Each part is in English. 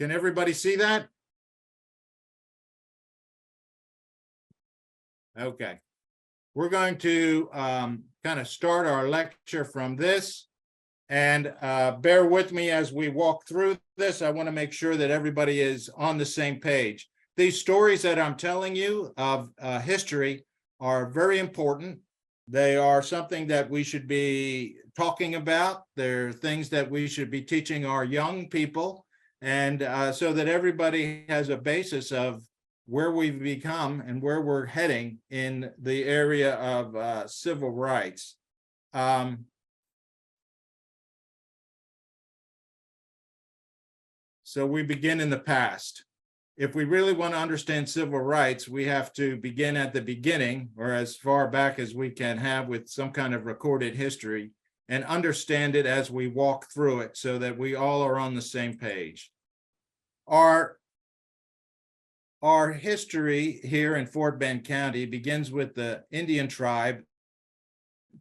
Can everybody see that? Okay. We're going to kind of start our lecture from this. And bear with me as we walk through this. I want to make sure that everybody is on the same page. These stories that I'm telling you of history are very important. They are something that we should be talking about. They're things that we should be teaching our young people, and so that everybody has a basis of where we've become and where we're heading in the area of civil rights. So we begin in the past. If we really want to understand civil rights, we have to begin at the beginning, or as far back as we can have with some kind of recorded history, and understand it as we walk through it so that we all are on the same page. Our history here in Fort Bend County begins with the Indian tribe,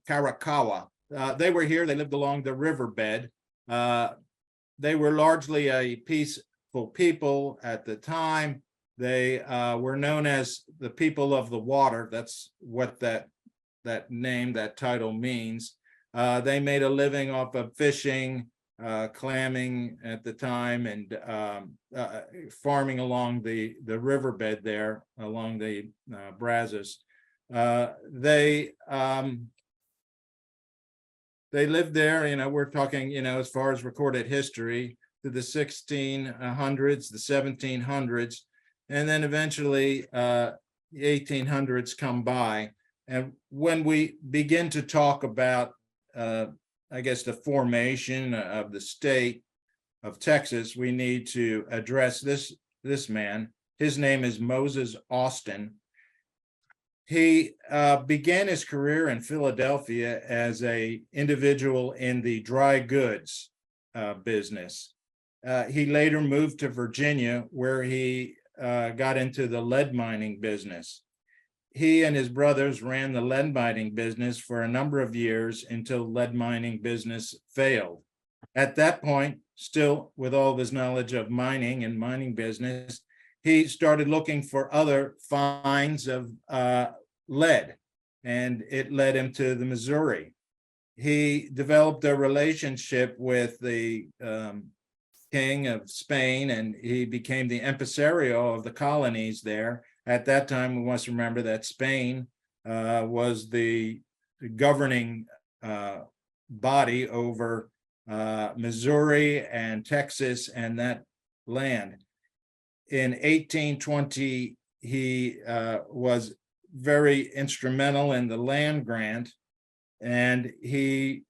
Caracalla. They were here, they lived along the riverbed. They were largely a peaceful people at the time. They were known as the people of the water. That's what that name, that title means. They made a living off of fishing, clamming at the time, and farming along the riverbed there, along the Brazos. They lived there, we're talking, as far as recorded history, to the 1600s, the 1700s, and then eventually the 1800s come by. And when we begin to talk about, I guess, the formation of the state of Texas, we need to address this man. His name is Moses Austin. He began his career in Philadelphia as an individual in the dry goods business. He later moved to Virginia, where he got into the lead mining business. He and his brothers ran the lead mining business for a number of years until lead mining business failed. At that point, still with all of his knowledge of mining and mining business, he started looking for other finds of lead, and it led him to the Missouri. He developed a relationship with the king of Spain, and he became the impresario of the colonies there. At that time, we must remember that Spain was the governing body over Missouri and Texas and that land. In 1820, he was very instrumental in the land grant, and he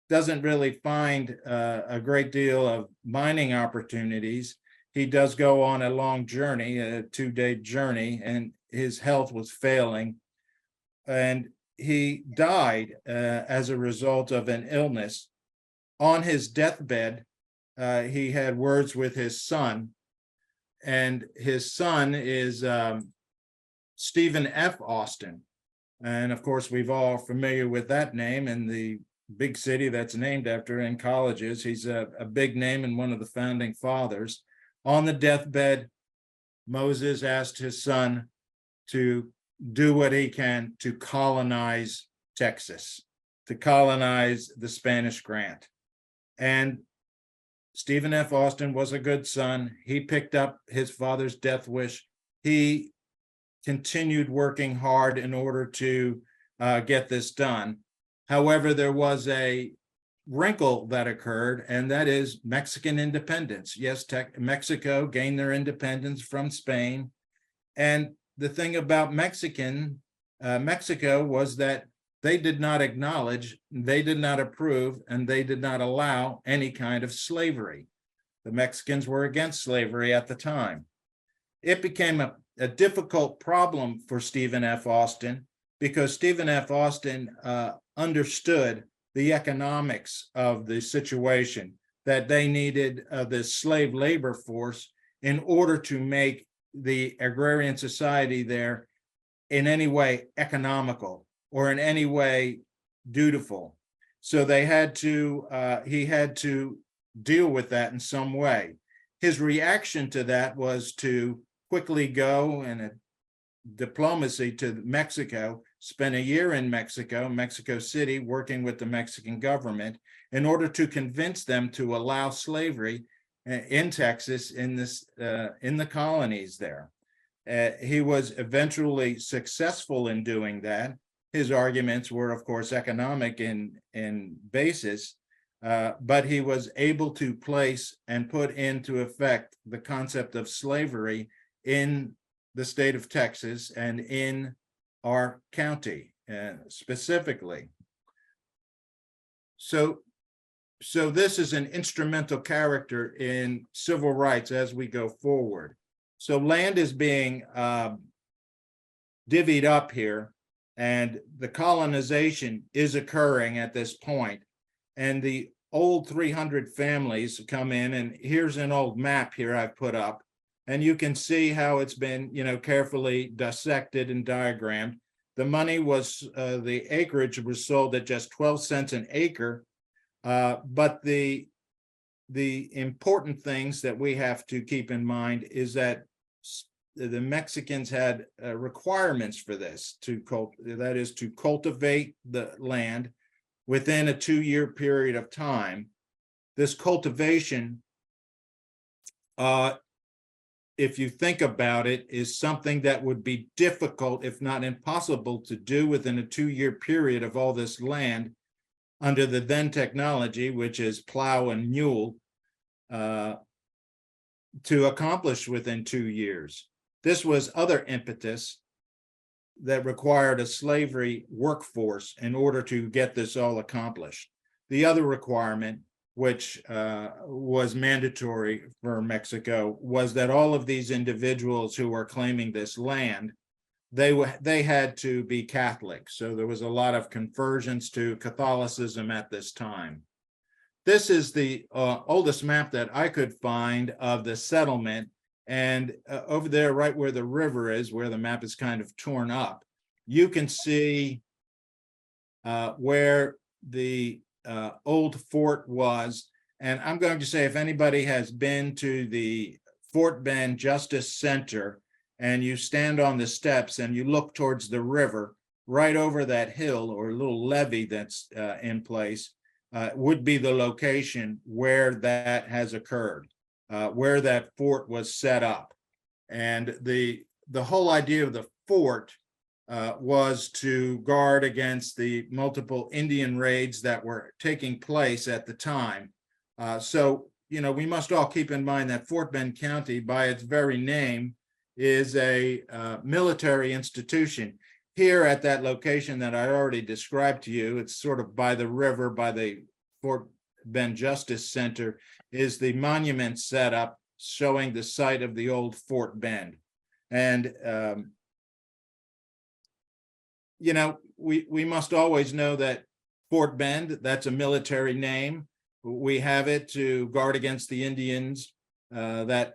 doesn't really find a great deal of mining opportunities. He does go on a long journey, a 2-day journey, and his health was failing. And he died as a result of an illness. On his deathbed, he had words with his son, and his son is Stephen F. Austin. And of course, we've all familiar with that name in the big city that's named after in colleges. He's a big name and one of the founding fathers. On the deathbed, Moses asked his son to do what he can to colonize Texas, to colonize the Spanish grant. And Stephen F. Austin was a good son. He picked up his father's death wish. He continued working hard in order to get this done. However, there was a wrinkle that occurred, and that is Mexican independence. Yes, Mexico gained their independence from Spain. And the thing about Mexico was that they did not acknowledge, they did not approve, and they did not allow any kind of slavery. The Mexicans were against slavery at the time. It became a difficult problem for Stephen F. Austin, because Stephen F. Austin understood the economics of the situation, that they needed this slave labor force in order to make the agrarian society there in any way economical or in any way dutiful. So he had to deal with that in some way. his reaction to that was to quickly go in a diplomacy to Mexico, spent a year in Mexico City, working with the Mexican government in order to convince them to allow slavery in Texas, in the colonies there. He was eventually successful in doing that. His arguments were, of course, economic in basis, but he was able to place and put into effect the concept of slavery in the state of Texas and in our county specifically. So this is an instrumental character in civil rights as we go forward. So land is being divvied up here, and the colonization is occurring at this point. And the old 300 families come in, and here's an old map here I've put up. And you can see how it's been, carefully dissected and diagrammed. The money was, the acreage was sold at just 12 cents an acre. But the important things that we have to keep in mind is that the Mexicans had requirements for this, that is to cultivate the land within a 2-year period of time. This cultivation, if you think about it, is something that would be difficult, if not impossible, to do within a 2-year period of all this land under the then technology, which is plow and mule, to accomplish within 2 years. This was other impetus that required a slavery workforce in order to get this all accomplished. The other requirement, which was mandatory for Mexico, was that all of these individuals who were claiming this land, they had to be Catholic. So there was a lot of conversions to Catholicism at this time. This is the oldest map that I could find of the settlement. And over there, right where the river is, where the map is kind of torn up, you can see where the old fort was. And I'm going to say, if anybody has been to the Fort Bend Justice Center, and you stand on the steps and you look towards the river, right over that hill or little levee that's in place, would be the location where that has occurred, where that fort was set up. And the whole idea of the fort was to guard against the multiple Indian raids that were taking place at the time. So, we must all keep in mind that Fort Bend County, by its very name, is a military institution. Here at that location that I already described to you, it's sort of by the river, by the Fort Bend Justice Center, is the monument set up showing the site of the old Fort Bend. And, we must always know that Fort Bend, that's a military name. We have it to guard against the Indians that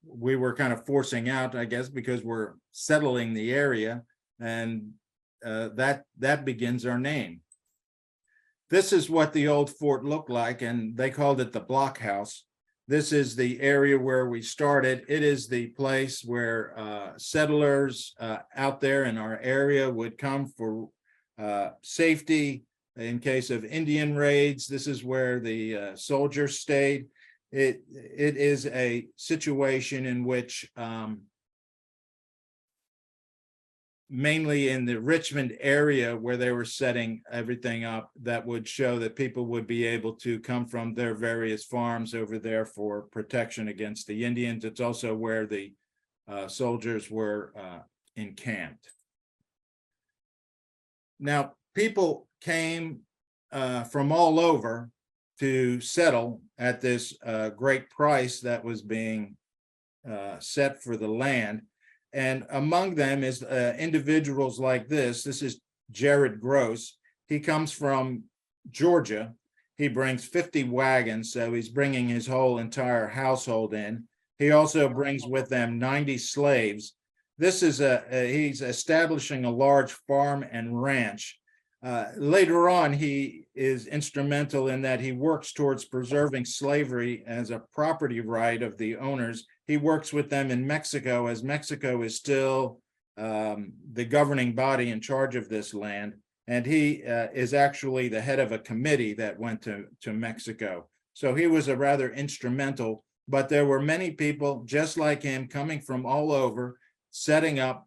we were kind of forcing out, I guess, because we're settling the area, and that begins our name. This is what the old fort looked like, and they called it the blockhouse. This is the area where we started. It is the place where settlers out there in our area would come for safety in case of Indian raids. This is where the soldiers stayed. It is a situation in which mainly in the Richmond area where they were setting everything up, that would show that people would be able to come from their various farms over there for protection against the Indians. It's also where the soldiers were encamped. Now, people came from all over to settle at this great price that was being set for the land. And among them is individuals like this. This is Jared Gross. He comes from Georgia. He brings 50 wagons, so he's bringing his whole entire household in. He also brings with them 90 slaves. This is he's establishing a large farm and ranch Later on, he is instrumental in that he works towards preserving slavery as a property right of the owners. He works with them in Mexico, as Mexico is still the governing body in charge of this land. And he is actually the head of a committee that went to Mexico. So he was a rather instrumental, but there were many people just like him coming from all over, setting up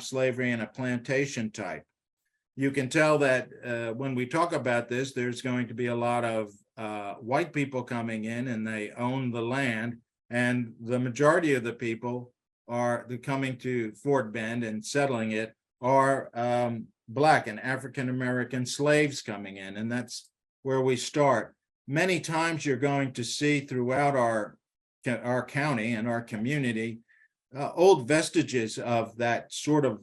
slavery in a plantation type. You can tell that when we talk about this, there's going to be a lot of white people coming in, and they own the land. And the majority of the people are coming to Fort Bend and settling it are Black and African-American slaves coming in. And that's where we start. Many times you're going to see throughout our county and our community old vestiges of that sort of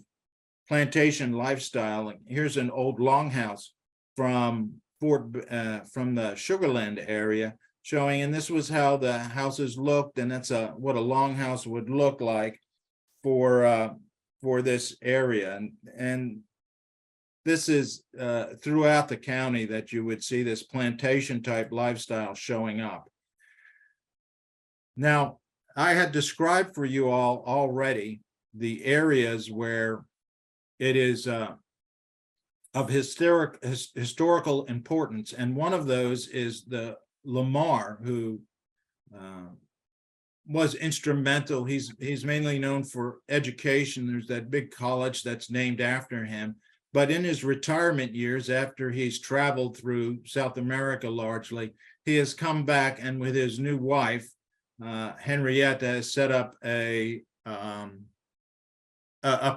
plantation lifestyle. Here's an old longhouse from from the Sugarland area showing, and this was how the houses looked, and that's what a longhouse would look like for this area. And this is throughout the county that you would see this plantation type lifestyle showing up. Now, I had described for you all already the areas where it is of historical importance. And one of those is the Lamar, who was instrumental. He's mainly known for education. There's that big college that's named after him. But in his retirement years, after he's traveled through South America largely, he has come back, and with his new wife, Henrietta, has set up a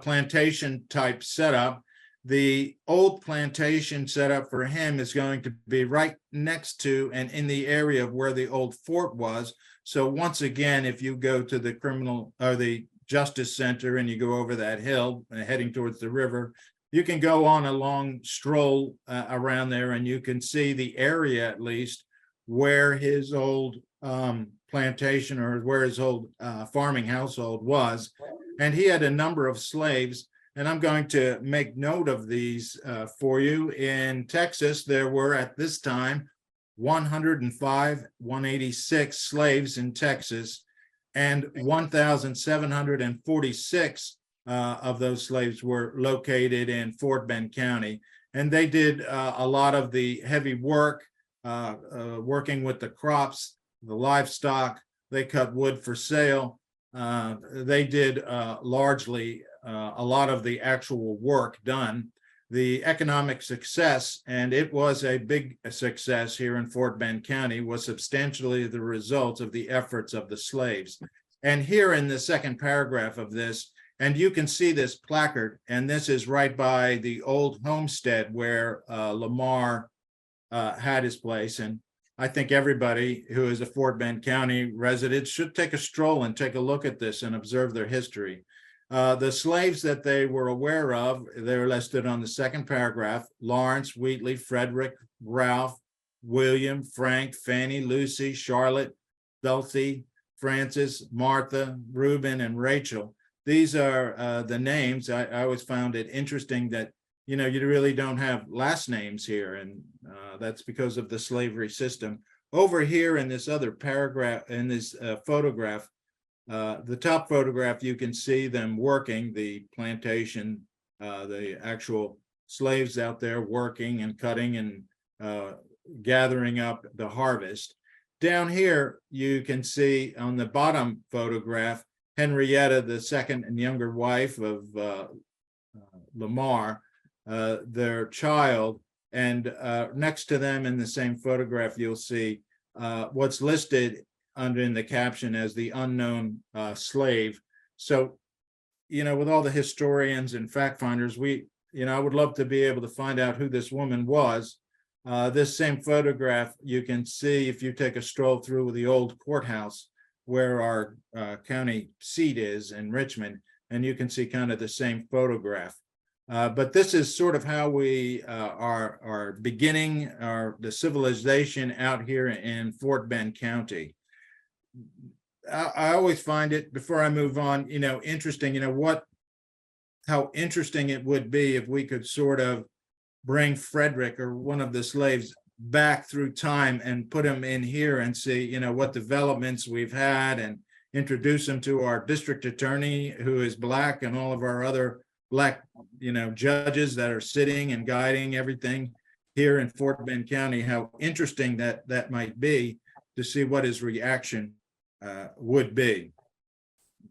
plantation type setup. The old plantation setup for him is going to be right next to and in the area of where the old fort was. So once again, if you go to the criminal or the Justice Center and you go over that hill heading towards the river, you can go on a long stroll around there, and you can see the area at least where his old plantation or where his old farming household was. And he had a number of slaves, and I'm going to make note of these for you. In Texas, there were at this time 186 slaves in Texas, and 1,746 of those slaves were located in Fort Bend County. And they did a lot of the heavy work, working with the crops, the livestock. They cut wood for sale. They did largely a lot of the actual work done. The economic success, and it was a big success here in Fort Bend County, was substantially the result of the efforts of the slaves. And here in the second paragraph of this, and you can see this placard, and this is right by the old homestead where Lamar had his place. And I think everybody who is a Fort Bend County resident should take a stroll and take a look at this and observe their history. The slaves that they were aware of, they're listed on the second paragraph: Lawrence, Wheatley, Frederick, Ralph, William, Frank, Fanny, Lucy, Charlotte, Dulcie, Francis, Martha, Reuben, and Rachel. These are the names. I always found it interesting that, you know, you really don't have last names here, and that's because of the slavery system. Over here in this other paragraph, in this photograph, the top photograph, you can see them working the plantation, the actual slaves out there working and cutting and gathering up the harvest. Down here, you can see on the bottom photograph, Henrietta, the second and younger wife of Lamar, their child. And next to them in the same photograph, you'll see what's listed under in the caption as the unknown slave. So, you know, with all the historians and fact finders, I would love to be able to find out who this woman was. This same photograph, you can see if you take a stroll through the old courthouse where our county seat is in Richmond, and you can see kind of the same photograph. But this is sort of how we are beginning the civilization out here in Fort Bend County. I always find it, before I move on, interesting, how interesting it would be if we could sort of bring Frederick or one of the slaves back through time and put him in here and see, what developments we've had, and introduce him to our district attorney, who is Black, and all of our other Black, judges that are sitting and guiding everything here in Fort Bend County. How interesting that might be, to see what his reaction would be.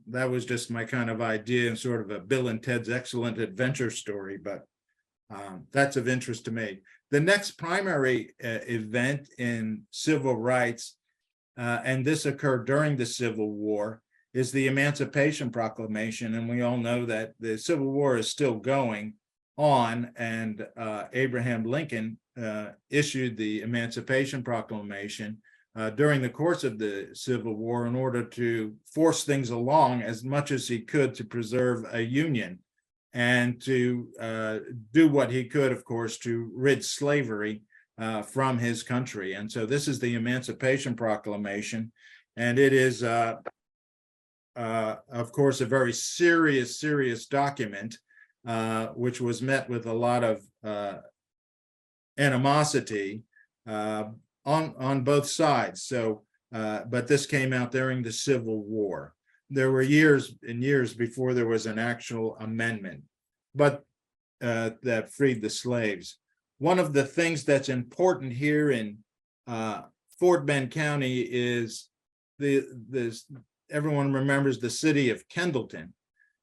That was just my kind of idea, and sort of a Bill and Ted's Excellent Adventure story, but that's of interest to me. The next primary event in civil rights, and this occurred during the Civil War, is the Emancipation Proclamation. And we all know that the Civil War is still going on, and Abraham Lincoln issued the Emancipation Proclamation during the course of the Civil War, in order to force things along as much as he could to preserve a union, and to do what he could, of course, to rid slavery from his country. And so this is the Emancipation Proclamation, and it is, of course, a very serious document, which was met with a lot of animosity on both sides. So, but this came out during the Civil War. There were years and years before there was an actual amendment, but that freed the slaves. One of the things that's important here in Fort Bend County is everyone remembers the city of Kendleton,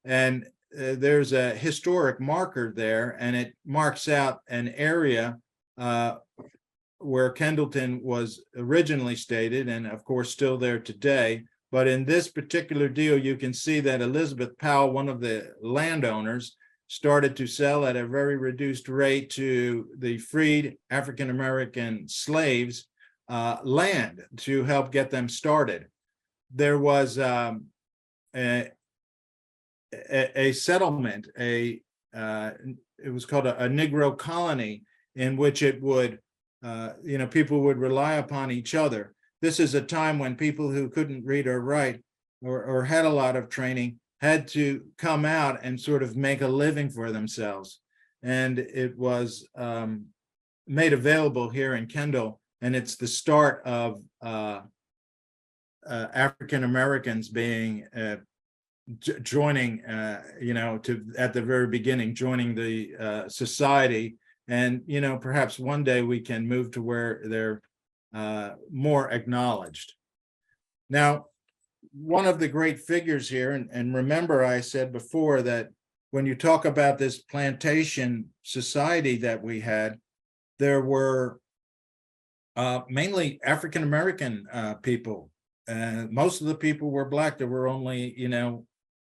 and there's a historic marker there, and it marks out an area where Kendleton was originally stated, and of course still there today. But in this particular deal, you can see that Elizabeth Powell, one of the landowners, started to sell at a very reduced rate to the freed African-American slaves land to help get them started. There was a settlement, it was called a Negro colony, in which it would, people would rely upon each other. This is a time when people who couldn't read or write, or had a lot of training, had to come out and sort of make a living for themselves. And it was made available here in Kendall, and it's the start of African Americans being joining, at the very beginning, joining the society. And perhaps one day we can move to where they're more acknowledged. Now, one of the great figures here, and remember I said before that when you talk about this plantation society that we had, there were mainly African-American people. Most of the people were Black. There were only,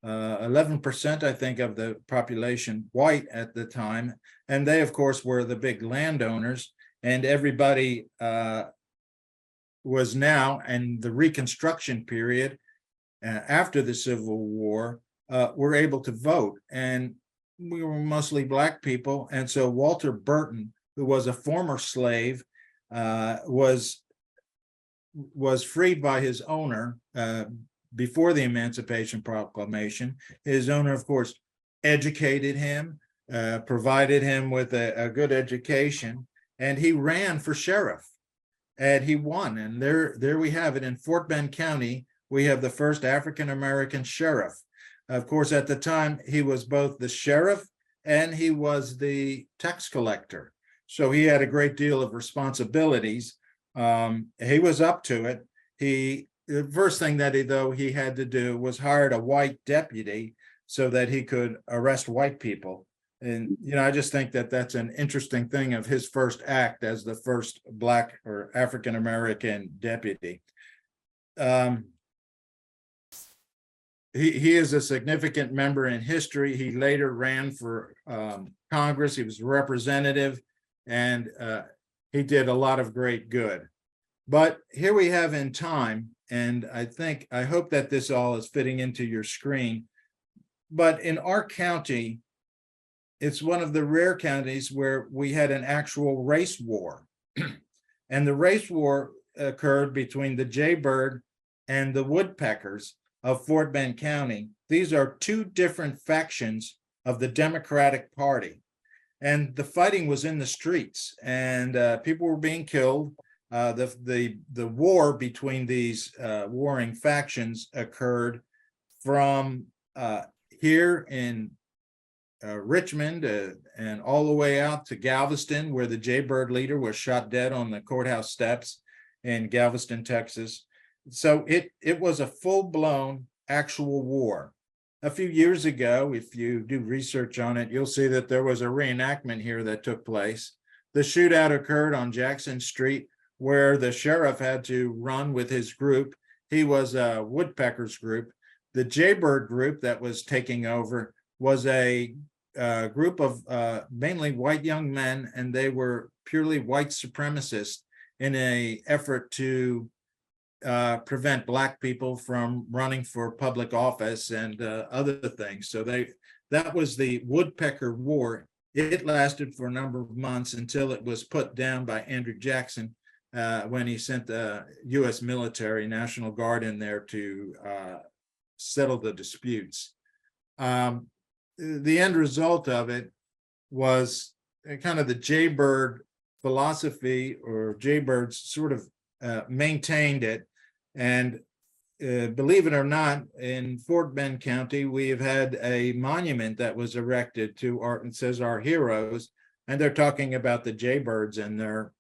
11%, I think, of the population white at the time. And they, of course, were the big landowners, and everybody was now, and the Reconstruction period after the Civil War, were able to vote. And we were mostly Black people. And so Walter Burton, who was a former slave, was freed by his owner before the Emancipation Proclamation. His owner, of course, educated him, provided him with a good education, and he ran for sheriff, and he won. And there we have it. In Fort Bend County, we have the first African-American sheriff. Of course, at the time, he was both the sheriff and he was the tax collector. So he had a great deal of responsibilities. He was up to it. The first thing that he had to do was hired a white deputy so that he could arrest white people. And, I just think that that's an interesting thing of his first act as the first Black or African-American deputy. He is a significant member in history. He later ran for Congress. He was a representative, and he did a lot of great good. But here we have in time, and I hope that this all is fitting into your screen. But in our county, it's one of the rare counties where we had an actual race war. And the race war occurred between the Jaybird and the Woodpeckers of Fort Bend County. These are two different factions of the Democratic Party. and the fighting was in the streets, and people were being killed. The war between these warring factions occurred from here in Richmond and all the way out to Galveston, where the Jaybird leader was shot dead on the courthouse steps in Galveston, Texas. So it was a full-blown actual war. A few years ago, if you do research on it, you'll see that there was a reenactment here that took place. The shootout occurred on Jackson Street, where the sheriff had to run with his group. He was a woodpeckers group. The Jaybird group that was taking over was a group of mainly white young men, and they were purely white supremacists in an effort to prevent Black people from running for public office and other things. So that was the Woodpecker War. It lasted for a number of months until it was put down by Andrew Jackson when he sent the U.S. military, National Guard in there to settle the disputes. The end result of it was kind of the Jaybird philosophy, or Jaybirds sort of maintained it. And believe it or not, in Fort Bend County, we have had a monument that was erected to it says our heroes, and they're talking about the Jaybirds and their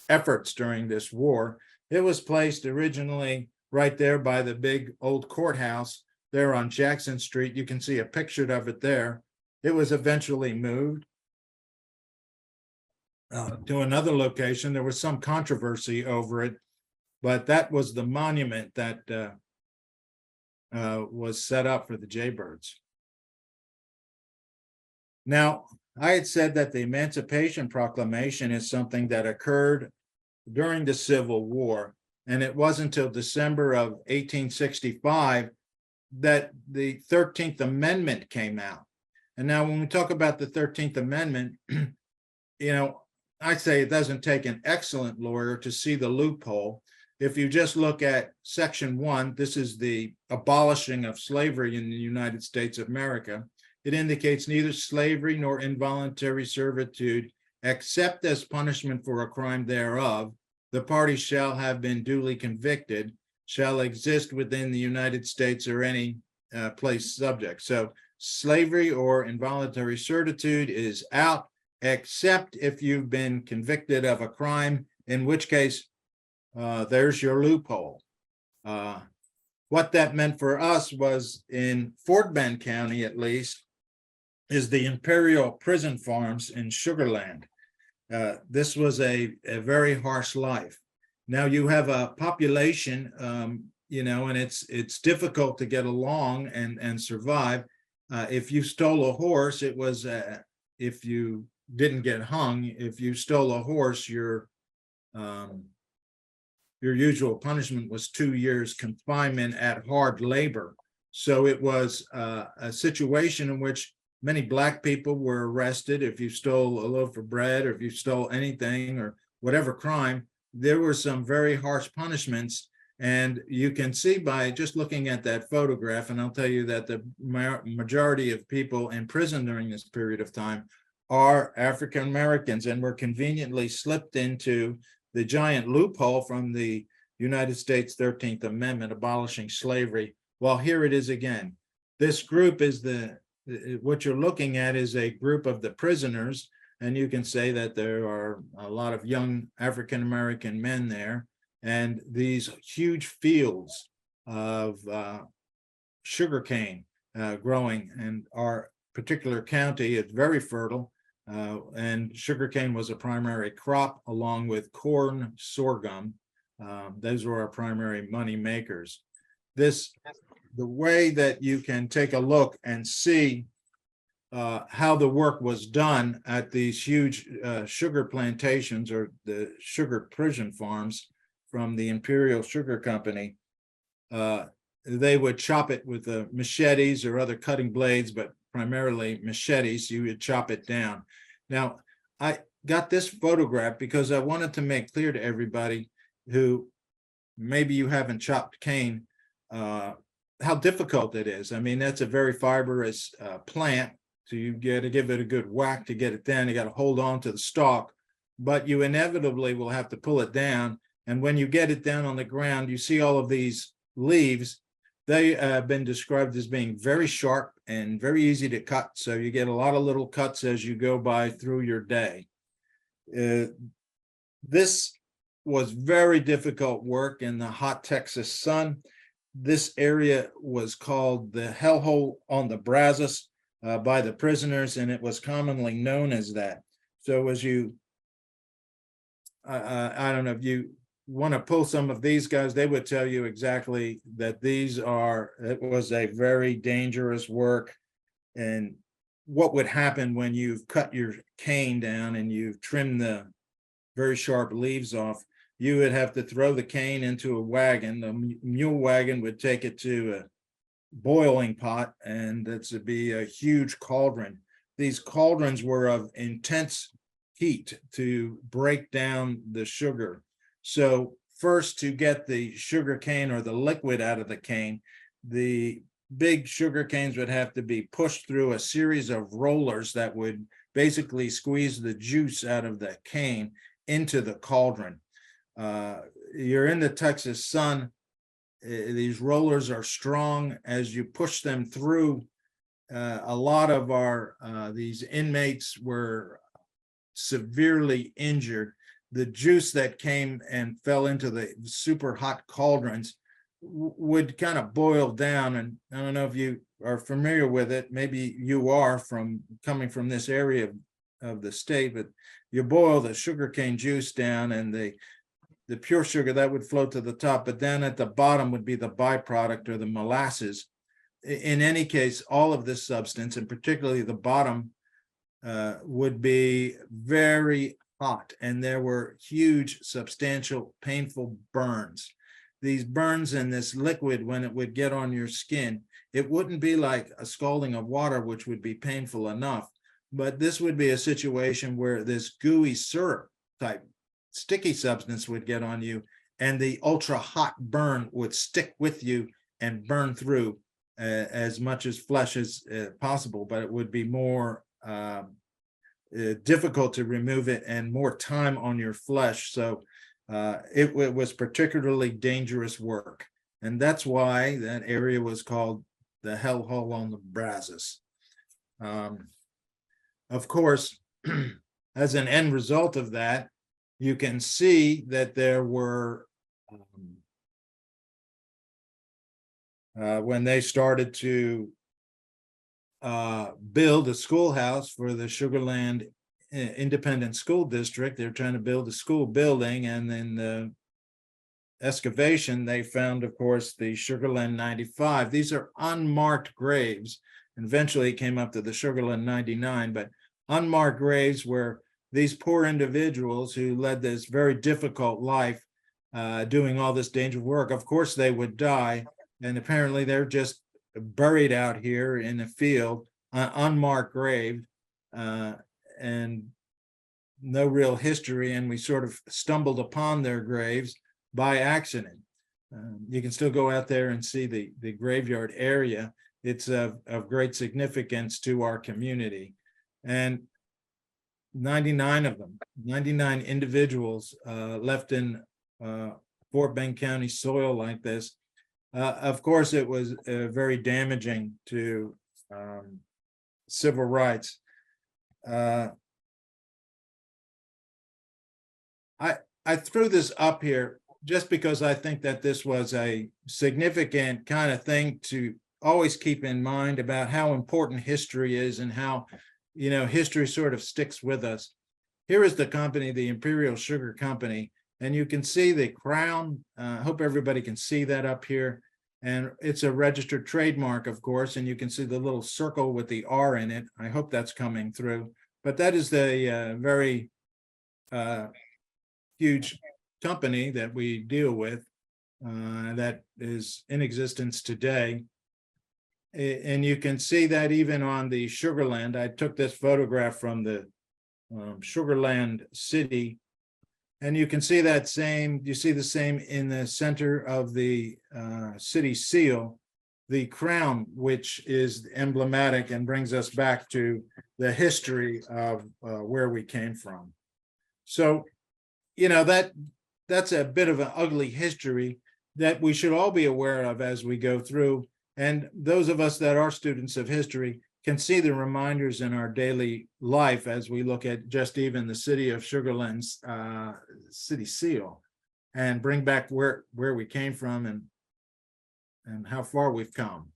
efforts during this war. It was placed originally right there by the big old courthouse there on Jackson Street. You can see a picture of it there. It was eventually moved to another location. There was some controversy over it, but that was the monument that was set up for the Jaybirds. Now, I had said that the Emancipation Proclamation is something that occurred during the Civil War, and it wasn't until December of 1865 that the 13th Amendment came out. And now when we talk about the 13th Amendment, I say it doesn't take an excellent lawyer to see the loophole. If you just look at Section 1, this is the abolishing of slavery in the United States of America. It indicates neither slavery nor involuntary servitude, except as punishment for a crime thereof, the party shall have been duly convicted, shall exist within the United States or any place subject. So slavery or involuntary servitude is out, except if you've been convicted of a crime, in which case there's your loophole. What that meant for us was in Fort Bend County, at least, is the Imperial Prison Farms in Sugar Land. This was a very harsh life. Now you have a population, and it's difficult to get along and survive. If you stole a horse, it was if you didn't get hung. If you stole a horse, your usual punishment was 2 years confinement at hard labor. So it was a situation in which many Black people were arrested. If you stole a loaf of bread, or if you stole anything, or whatever crime, there were some very harsh punishments. And you can see by just looking at that photograph, and I'll tell you that the majority of people in prison during this period of time are African Americans, and were conveniently slipped into the giant loophole from the United States 13th Amendment abolishing slavery. Well, here it is again. This group is what you're looking at is a group of the prisoners, and you can say that there are a lot of young African American men there, and these huge fields of sugarcane growing, and our particular county is very fertile, and sugarcane was a primary crop along with corn, sorghum. Those were our primary money makers. The way that you can take a look and see how the work was done at these huge sugar plantations, or the sugar prison farms from the Imperial Sugar Company, they would chop it with machetes or other cutting blades, but primarily machetes. You would chop it down. Now, I got this photograph because I wanted to make clear to everybody who maybe you haven't chopped cane, how difficult it is. I mean, that's a very fibrous plant. So you got to give it a good whack to get it down. You got to hold on to the stalk, but you inevitably will have to pull it down. And when you get it down on the ground, you see all of these leaves. They have been described as being very sharp and very easy to cut. So you get a lot of little cuts as you go by through your day. This was very difficult work in the hot Texas sun. This area was called the hellhole on the Brazos by the prisoners, and it was commonly known as that. So as you, I don't know if you want to pull some of these guys, they would tell you exactly that it was a very dangerous work. And what would happen when you've cut your cane down and you've trimmed the very sharp leaves off, you would have to throw the cane into a wagon. The mule wagon would take it to a boiling pot, and this would be a huge cauldron. These cauldrons were of intense heat to break down the sugar. So first, to get the sugar cane or the liquid out of the cane, the big sugar canes would have to be pushed through a series of rollers that would basically squeeze the juice out of the cane into the cauldron. You're in the Texas sun. These rollers are strong. As you push them through, a lot of these inmates were severely injured. The juice that came and fell into the super hot cauldrons would kind of boil down. And I don't know if you are familiar with it. Maybe you are from coming from this area of the state, but you boil the sugarcane juice down, and the pure sugar that would float to the top, but then at the bottom would be the byproduct or the molasses. In any case, all of this substance, and particularly the bottom, would be very hot, and there were huge, substantial, painful burns. These burns in this liquid, when it would get on your skin, it wouldn't be like a scalding of water, which would be painful enough, but this would be a situation where this gooey syrup type sticky substance would get on you, and the ultra hot burn would stick with you and burn through as much as flesh as possible, but it would be more difficult to remove it and more time on your flesh. So it was particularly dangerous work. And that's why that area was called the hellhole on the Brazos. Of course, as an end result of that, you can see that there were, when they started to build a schoolhouse for the Sugarland Independent School District, they're trying to build a school building, and in the excavation, they found, of course, the Sugarland 95. These are unmarked graves. And eventually it came up to the Sugarland 99, but unmarked graves where these poor individuals who led this very difficult life, doing all this dangerous work, of course they would die, and apparently they're just buried out here in a field, unmarked grave, and no real history, and we sort of stumbled upon their graves by accident. You can still go out there and see the graveyard area. It's of great significance to our community. And 99 of them, 99 individuals left in Fort Bend County soil like this. Of course, it was very damaging to civil rights. I threw this up here just because I think that this was a significant kind of thing to always keep in mind about how important history is and how, you know, history sort of sticks with us. Here is the company, the Imperial Sugar Company, and you can see the crown. I hope everybody can see that up here. And it's a registered trademark, of course, and you can see the little circle with the R in it. I hope that's coming through. But that is the very huge company that we deal with that is in existence today. And you can see that even on the Sugarland. I took this photograph from the Sugarland city, and you can see that same, you see the same in the center of the city seal. the crown, which is emblematic and brings us back to the history of where we came from. So, that's a bit of an ugly history that we should all be aware of as we go through. And those of us that are students of history can see the reminders in our daily life as we look at just even the city of Sugar Land's city seal, and bring back where we came from and how far we've come.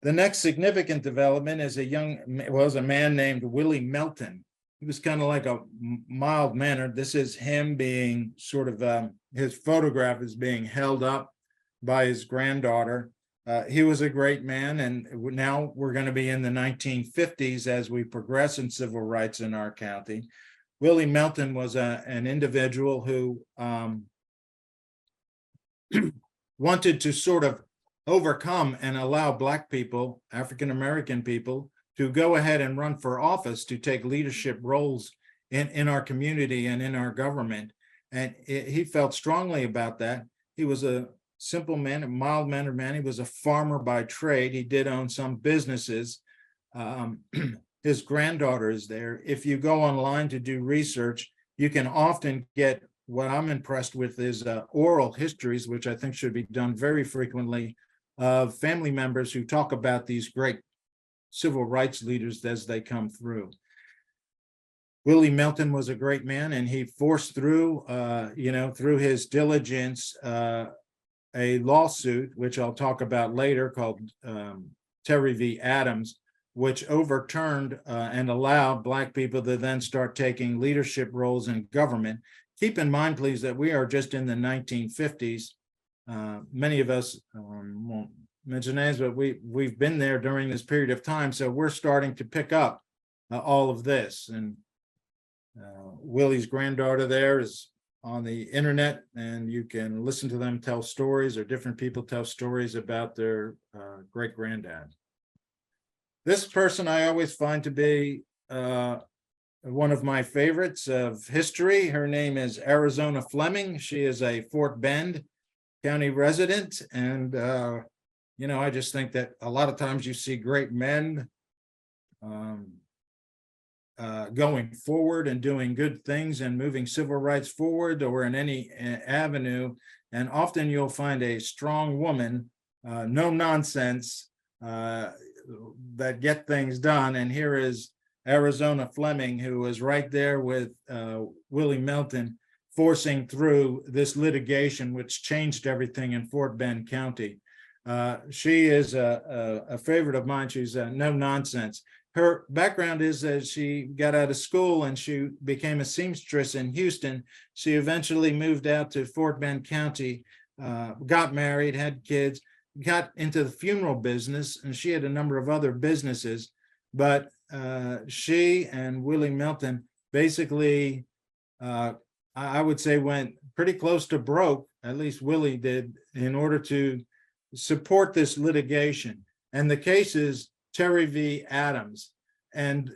The next significant development is a man named Willie Melton. He was kind of like a mild-mannered. This is him being sort of, his photograph is being held up by his granddaughter. He was a great man, and now we're going to be in the 1950s as we progress in civil rights in our county. Willie Melton was an individual who wanted to sort of overcome and allow Black people, African-American people, to go ahead and run for office, to take leadership roles in our community and in our government. And he felt strongly about that. He was a simple man, a mild-mannered man. He was a farmer by trade. He did own some businesses. His granddaughter is there. If you go online to do research, you can often get, what I'm impressed with is oral histories, which I think should be done very frequently, of family members who talk about these great civil rights leaders as they come through. Willie Melton was a great man, and he forced through, through his diligence, a lawsuit, which I'll talk about later, called Terry v. Adams, which overturned and allowed Black people to then start taking leadership roles in government. Keep in mind, please, that we are just in the 1950s. Many of us won't mention names, but we've been there during this period of time, so we're starting to pick up all of this. And Willie's granddaughter there is on the internet, and you can listen to them tell stories, or different people tell stories about their great granddad. This person I always find to be one of my favorites of history. Her name is Arizona Fleming. She is a Fort Bend County resident. And, I just think that a lot of times you see great men going forward and doing good things and moving civil rights forward, or in any avenue. And often you'll find a strong woman, no nonsense, that get things done. And here is Arizona Fleming, who was right there with Willie Melton, forcing through this litigation, which changed everything in Fort Bend County. She is a favorite of mine. She's no nonsense. Her background is that she got out of school and she became a seamstress in Houston. She eventually moved out to Fort Bend County, got married, had kids, got into the funeral business, and she had a number of other businesses. But she and Willie Melton basically, I would say, went pretty close to broke, at least Willie did, in order to support this litigation. And the case is Terry v. Adams. And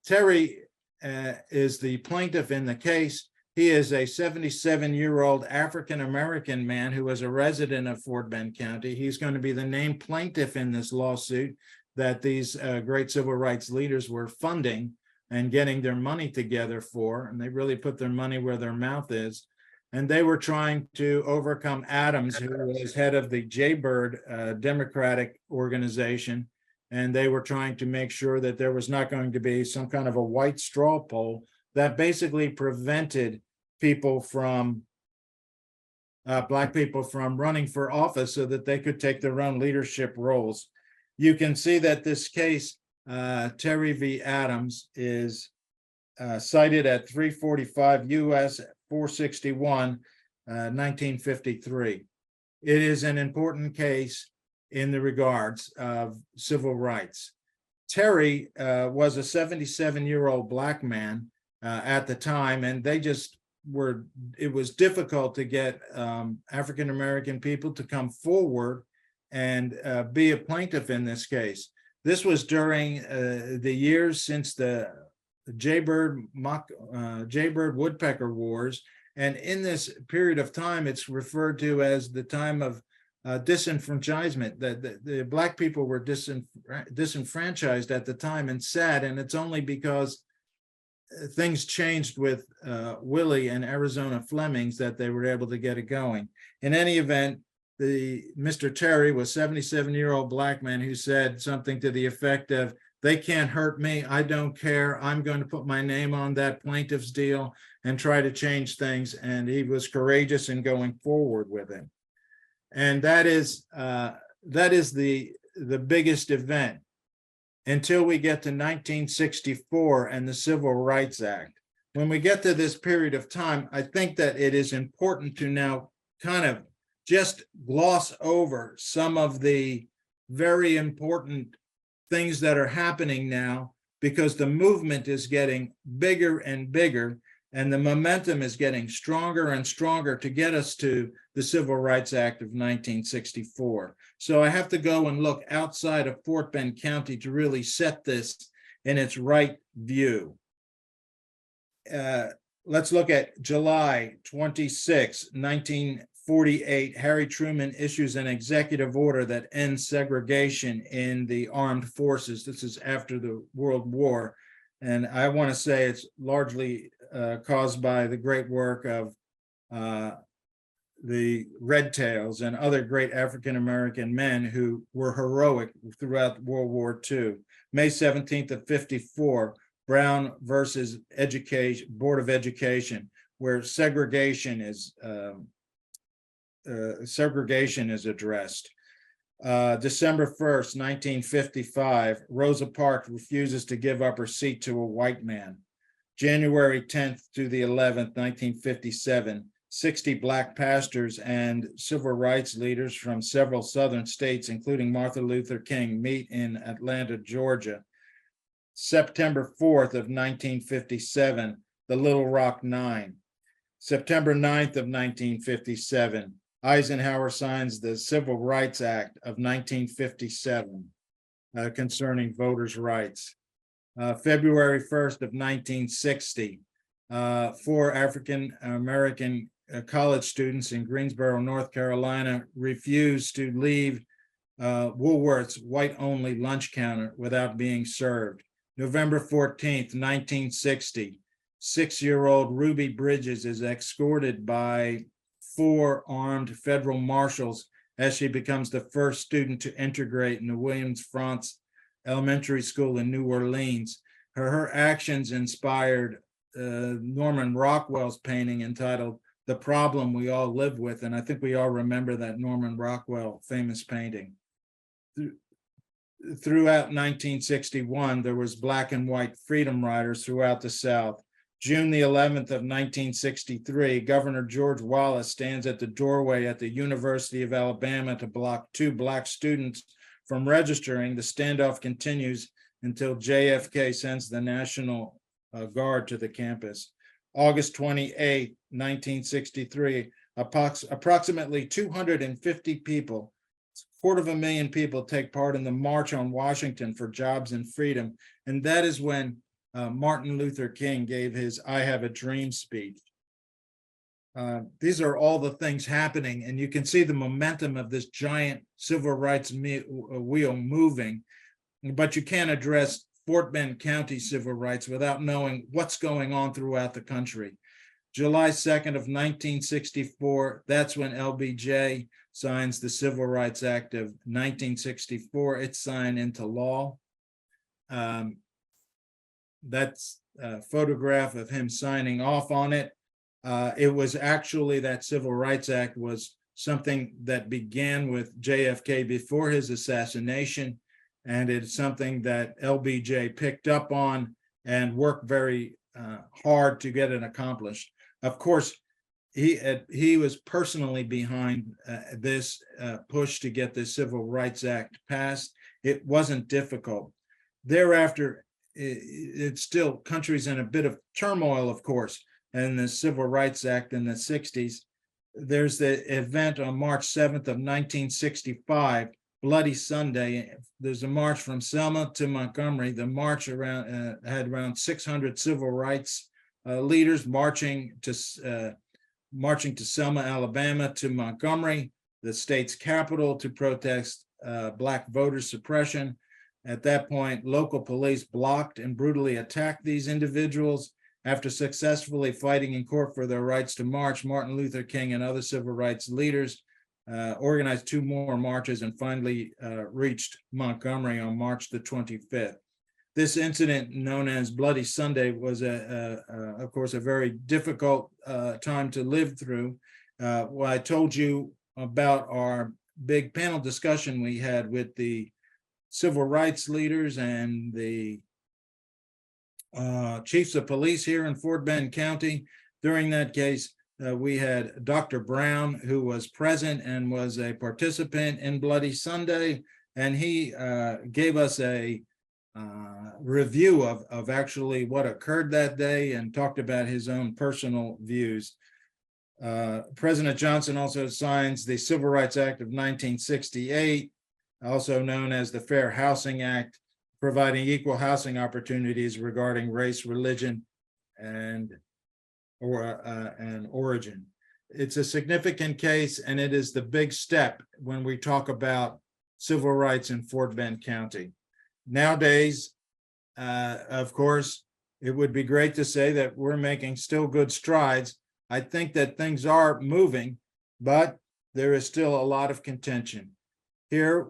Terry is the plaintiff in the case. He is a 77-year-old African-American man who was a resident of Fort Bend County. He's going to be the named plaintiff in this lawsuit that these great civil rights leaders were funding and getting their money together for. And they really put their money where their mouth is. And they were trying to overcome Adams, who was head of the Jaybird Democratic organization. And they were trying to make sure that there was not going to be some kind of a white straw poll that basically prevented people from, Black people from running for office so that they could take their own leadership roles. You can see that this case, Terry v. Adams, is cited at 345 U.S. 461, 1953. It is an important case in the regards of civil rights. Terry was a 77-year-old Black man at the time, and they just were, it was difficult to get African-American people to come forward and be a plaintiff in this case. This was during the years since the Jaybird Woodpecker Wars. And in this period of time, it's referred to as the time of disenfranchisement, that the Black people were disenfranchised at the time, and sad. And it's only because things changed with Willie and Arizona Flemings that they were able to get it going. In any event, Mr. Terry was a 77-year-old Black man who said something to the effect of, "They can't hurt me. I don't care. I'm going to put my name on that plaintiff's deal and try to change things." And he was courageous in going forward with it. And that is the biggest event until we get to 1964 and the Civil Rights Act. When we get to this period of time, I think that it is important to now kind of just gloss over some of the very important things that are happening now, because the movement is getting bigger and bigger, and the momentum is getting stronger and stronger to get us to the Civil Rights Act of 1964. So I have to go and look outside of Fort Bend County to really set this in its right view. Let's look at July 26, 1948. Harry Truman issues an executive order that ends segregation in the armed forces. This is after the World War. And I want to say it's largely caused by the great work of the Red Tails and other great African-American men who were heroic throughout World War II. May 17th of 54, Brown versus Board of Education, where segregation is addressed. December 1st, 1955, Rosa Parks refuses to give up her seat to a white man. January 10th to the 11th, 1957, 60 Black pastors and civil rights leaders from several southern states, including Martin Luther King, meet in Atlanta, Georgia. September 4th of 1957, the Little Rock Nine. September 9th of 1957, Eisenhower signs the Civil Rights Act of 1957 concerning voters' rights. February 1st of 1960, 4 African-American college students in Greensboro, North Carolina, refused to leave Woolworth's white-only lunch counter without being served. November 14th, 1960, 6-year-old Ruby Bridges is escorted by 4 armed federal marshals as she becomes the first student to integrate in the Williams-France Elementary School in New Orleans. Her actions inspired Norman Rockwell's painting entitled "The Problem We All Live With," and I think we all remember that Norman Rockwell famous painting. Throughout 1961, there was Black and white freedom riders throughout the South. June the 11th of 1963, Governor George Wallace stands at the doorway at the University of Alabama to block 2 Black students from registering. The standoff continues until JFK sends the National Guard to the campus. August 28, 1963, approximately 250 people, 250,000 people take part in the March on Washington for Jobs and Freedom. And that is when Martin Luther King gave his "I Have a Dream" speech. These are all the things happening, and you can see the momentum of this giant civil rights wheel moving, but you can't address Fort Bend County civil rights without knowing what's going on throughout the country. July 2nd of 1964, that's when LBJ signs the Civil Rights Act of 1964. It's signed into law. That's a photograph of him signing off on it. It was actually, that Civil Rights Act was something that began with JFK before his assassination, and it's something that LBJ picked up on and worked very hard to get it accomplished. Of course, he was personally behind this push to get the Civil Rights Act passed. It wasn't difficult. Thereafter, it's still, country's in a bit of turmoil, of course, and the Civil Rights Act in the 60s. There's the event on March 7th of 1965, Bloody Sunday. There's a march from Selma to Montgomery. The march had around 600 civil rights leaders marching to Selma, Alabama, to Montgomery. the state's capital to protest Black voter suppression. At that point, local police blocked and brutally attacked these individuals. After successfully fighting in court for their rights to march, Martin Luther King and other civil rights leaders organized 2 more marches and finally reached Montgomery on March the 25th. This incident, known as Bloody Sunday, was, of course, a very difficult time to live through. Well, I told you about our big panel discussion we had with the civil rights leaders and the chiefs of police here in Fort Bend County. During that case, we had Dr. Brown, who was present and was a participant in Bloody Sunday, and he gave us a review of actually what occurred that day and talked about his own personal views. President Johnson also signs the Civil Rights Act of 1968, also known as the Fair Housing Act, providing equal housing opportunities regarding race, religion, and origin. It's a significant case, and it is the big step when we talk about civil rights in Fort Bend County. Nowadays, of course, it would be great to say that we're making still good strides. I think that things are moving, but there is still a lot of contention. Here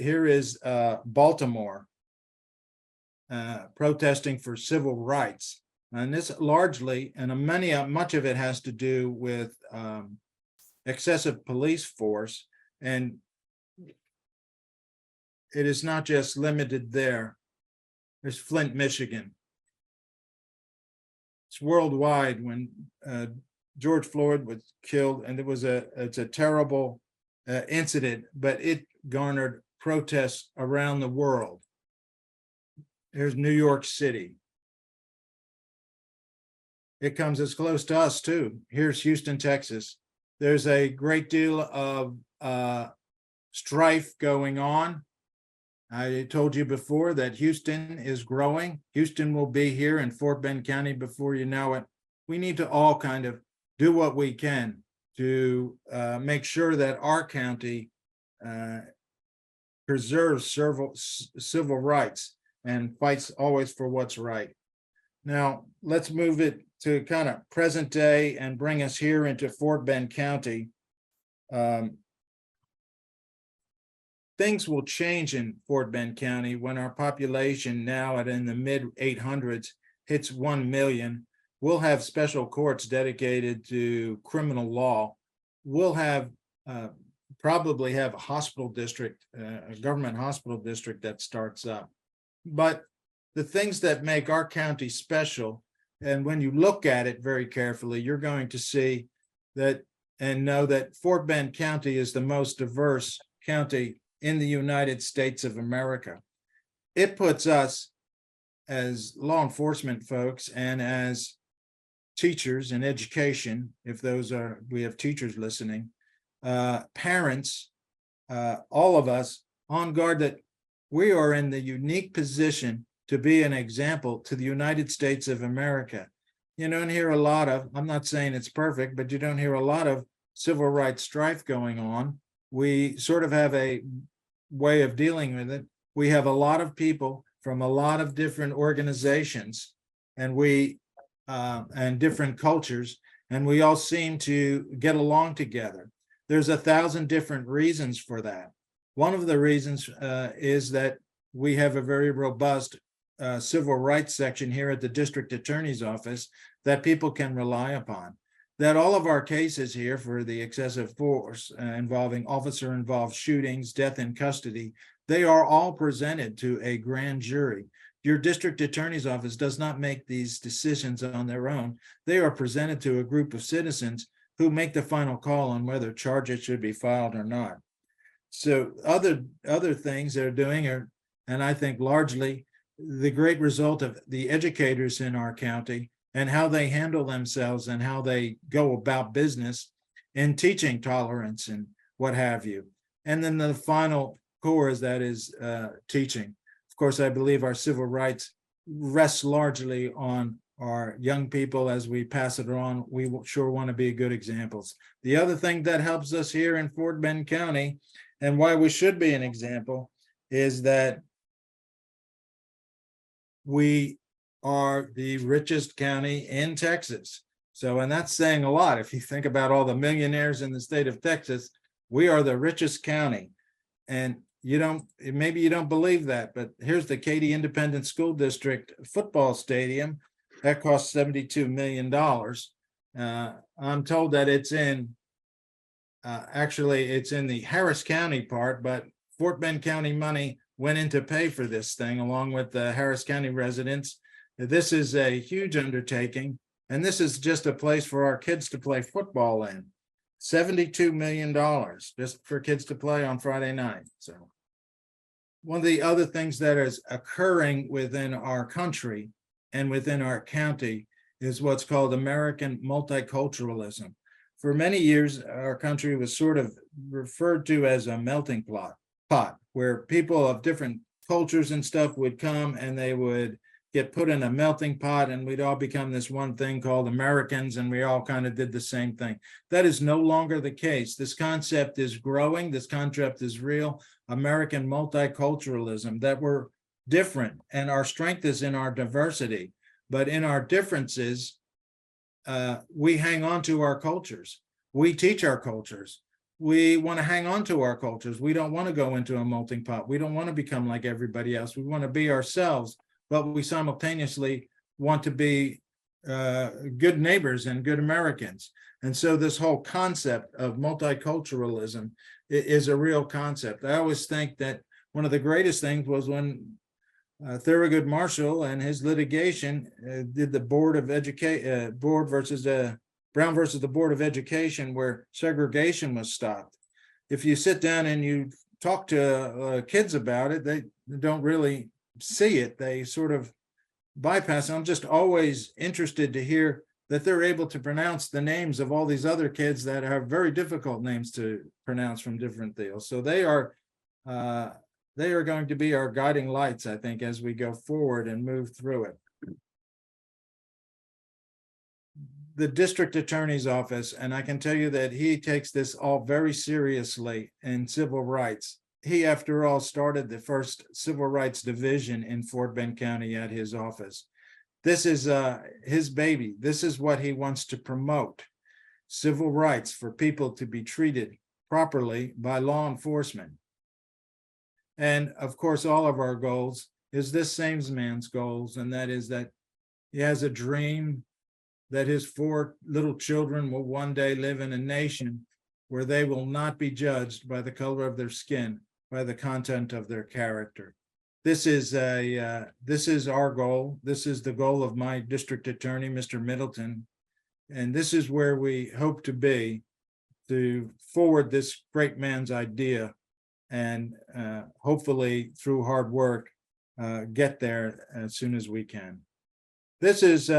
is Baltimore protesting for civil rights. And this largely, and much of it has to do with excessive police force. And it is not just limited there. There's Flint, Michigan. It's worldwide when George Floyd was killed, and it's a terrible incident, but it garnered protests around the world. There's New York City. It comes as close to us too. Here's Houston, Texas. There's a great deal of strife going on. I told you before that Houston is growing. Houston will be here in Fort Bend County before you know it. We need to all kind of do what we can to make sure that our county preserves civil rights and fights always for what's right. Now, let's move it to kind of present day and bring us here into Fort Bend County. Things will change in Fort Bend County when our population now in the mid 800s hits 1 million. We'll have special courts dedicated to criminal law. We'll have probably have a hospital district, a government hospital district that starts up. But the things that make our county special, and when you look at it very carefully, you're going to see that and know that Fort Bend County is the most diverse county in the United States of America. It puts us as law enforcement folks and as teachers in education, if we have teachers listening, parents, all of us on guard that we are in the unique position to be an example to the United States of America. You don't hear a lot of, I'm not saying it's perfect, but you don't hear a lot of civil rights strife going on. We sort of have a way of dealing with it. We have a lot of people from a lot of different organizations and different cultures, and we all seem to get along together. There's 1,000 different reasons for that. One of the reasons is that we have a very robust civil rights section here at the district attorney's office that people can rely upon. That all of our cases here for the excessive force involving officer-involved shootings, death in custody, they are all presented to a grand jury. Your district attorney's office does not make these decisions on their own. They are presented to a group of citizens who make the final call on whether charges should be filed or not. So other things they're doing are, and I think largely, the great result of the educators in our county and how they handle themselves and how they go about business in teaching tolerance and what have you. And then the final core is that is teaching. Of course, I believe our civil rights rests largely on our young people as we pass it on. We sure want to be good examples. The other thing that helps us here in Fort Bend County, and why we should be an example, is that we are the richest county in Texas. So, and that's saying a lot. If you think about all the millionaires in the state of Texas, we are the richest county. And maybe you don't believe that, but here's the Katy Independent School District football stadium. That costs $72 million. I'm told that it's in the Harris County part, but Fort Bend County money went in to pay for this thing along with the Harris County residents. This is a huge undertaking, and this is just a place for our kids to play football in. $72 million just for kids to play on Friday night. So one of the other things that is occurring within our country and within our county is what's called American multiculturalism. For many years, our country was sort of referred to as a melting pot, where people of different cultures and stuff would come and they would get put in a melting pot, and we'd all become this one thing called Americans, and we all kind of did the same thing. That is no longer the case. This concept is growing. This concept is real. American multiculturalism, that we're different, and our strength is in our diversity, but in our differences, we hang on to our cultures. We teach our cultures. We want to hang on to our cultures. We don't want to go into a melting pot. We don't want to become like everybody else. We want to be ourselves, but we simultaneously want to be good neighbors and good Americans. And so this whole concept of multiculturalism is a real concept. I always think that one of the greatest things was when Thurgood Marshall and his litigation did the Board versus Brown versus the Board of Education, where segregation was stopped. If you sit down and you talk to kids about it, they don't really see it. They sort of bypass it. I'm just always interested to hear that they're able to pronounce the names of all these other kids that have very difficult names to pronounce from different deals. So they are going to be our guiding lights, I think, as we go forward and move through it. The district attorney's office, and I can tell you that he takes this all very seriously in civil rights. He, after all, started the first civil rights division in Fort Bend County at his office. This is his baby. This is what he wants to promote: civil rights for people to be treated properly by law enforcement. And of course, all of our goals is this same man's goals, and that is that he has a dream that his 4 little children will one day live in a nation where they will not be judged by the color of their skin, by the content of their character. This is our goal. This is the goal of my district attorney, Mr. Middleton. And this is where we hope to be, to forward this great man's idea, and hopefully through hard work, get there as soon as we can. This is,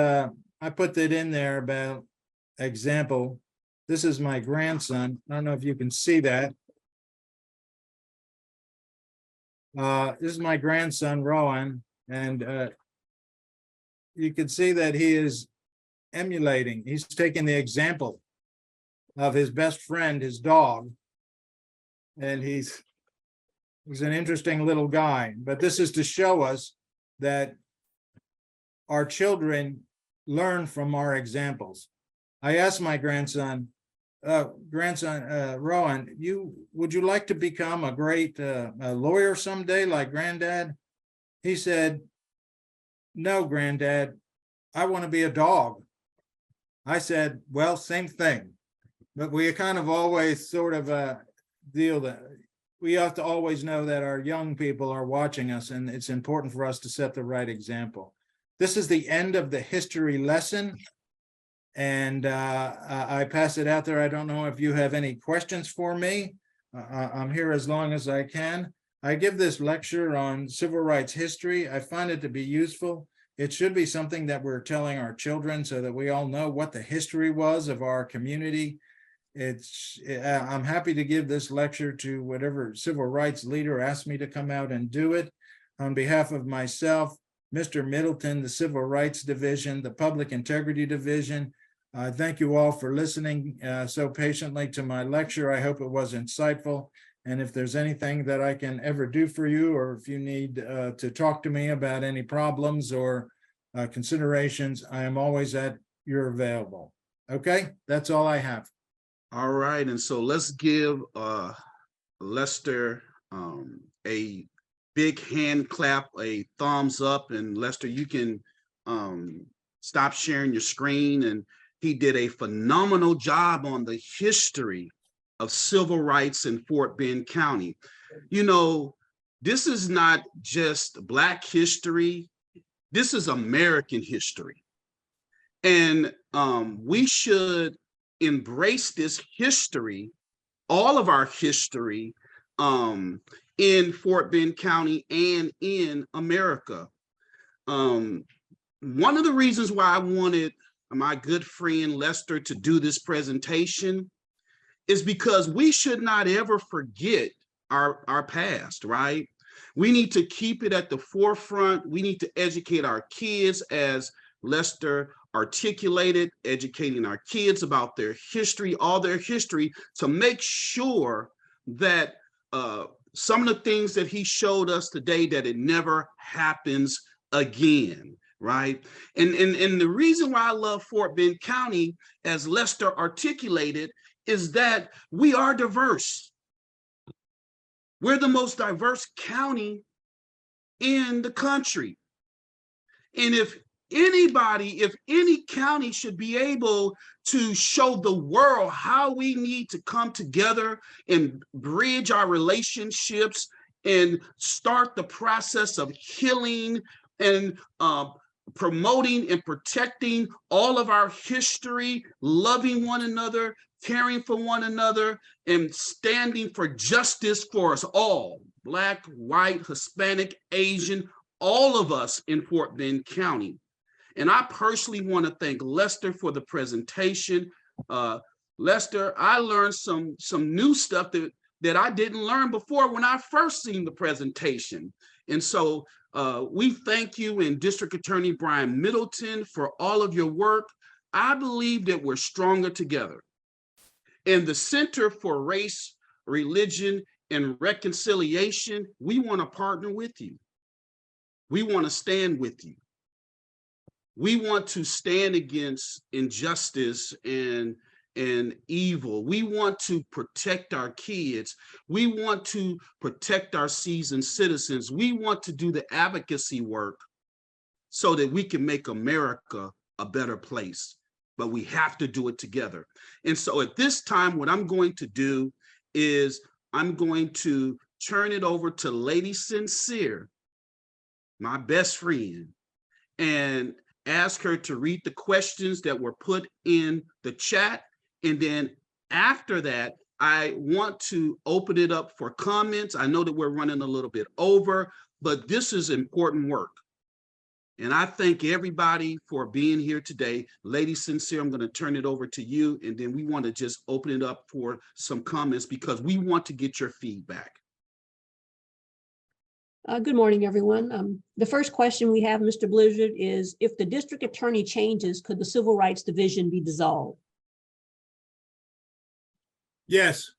I put that in there about example. This is my grandson. I don't know if you can see that. This is my grandson, Rowan, and you can see that he is emulating. He's taking the example of his best friend, his dog, and he's an interesting little guy. But this is to show us that our children learn from our examples. I asked my grandson, Rowan, would you like to become a great a lawyer someday like Granddad? He said, no, Granddad, I want to be a dog. I said, well, same thing. But we kind of always sort of deal that we have to always know that our young people are watching us, and it's important for us to set the right example. This is the end of the history lesson, and I pass it out there. I don't know if you have any questions for me. I'm here as long as I can. I give this lecture on civil rights history. I find it to be useful. It should be something that we're telling our children so that we all know what the history was of our community. I'm happy to give this lecture to whatever civil rights leader asks me to come out and do it. On behalf of myself, Mr. Middleton, the Civil Rights Division, the Public Integrity Division. Thank you all for listening so patiently to my lecture. I hope it was insightful. And if there's anything that I can ever do for you, or if you need to talk to me about any problems or considerations, I am always at your available. Okay, that's all I have. All right, and so let's give Lester a big hand clap, a thumbs up, and Lester, you can stop sharing your screen. And he did a phenomenal job on the history of civil rights in Fort Bend County. You know, this is not just Black history, this is American history. And we should embrace this history, all of our history, in Fort Bend County and in America. One of the reasons why I wanted my good friend Lester to do this presentation is because we should not ever forget our past, right? We need to keep it at the forefront. We need to educate our kids, as Lester articulated, educating our kids about their history, all their history, to make sure that some of the things that he showed us today, that it never happens again, right? And the reason why I love Fort Bend County, as Lester articulated, is that we are diverse. We're the most diverse county in the country. And if any county should be able to show the world how we need to come together and bridge our relationships and start the process of healing and promoting and protecting all of our history, loving one another, caring for one another, and standing for justice for us all, Black, white, Hispanic, Asian, all of us in Fort Bend County. And I personally want to thank Lester for the presentation. Lester, I learned some new stuff that I didn't learn before when I first seen the presentation. And so we thank you and District Attorney Brian Middleton for all of your work. I believe that we're stronger together. And the Center for Race, Religion, and Reconciliation, we want to partner with you. We want to stand with you. We want to stand against injustice and evil. We want to protect our kids. We want to protect our seasoned citizens. We want to do the advocacy work so that we can make America a better place. But we have to do it together. And so at this time, what I'm going to do is I'm going to turn it over to Lady Sincere, my best friend, and ask her to read the questions that were put in the chat. And then after that, I want to open it up for comments. I know that we're running a little bit over, but this is important work. And I thank everybody for being here today. Lady Sincere, I'm going to turn it over to you. And then we want to just open it up for some comments because we want to get your feedback. Good morning, everyone. The first question we have, Mr. Blizzard, is if the district attorney changes, could the Civil Rights Division be dissolved? Yes.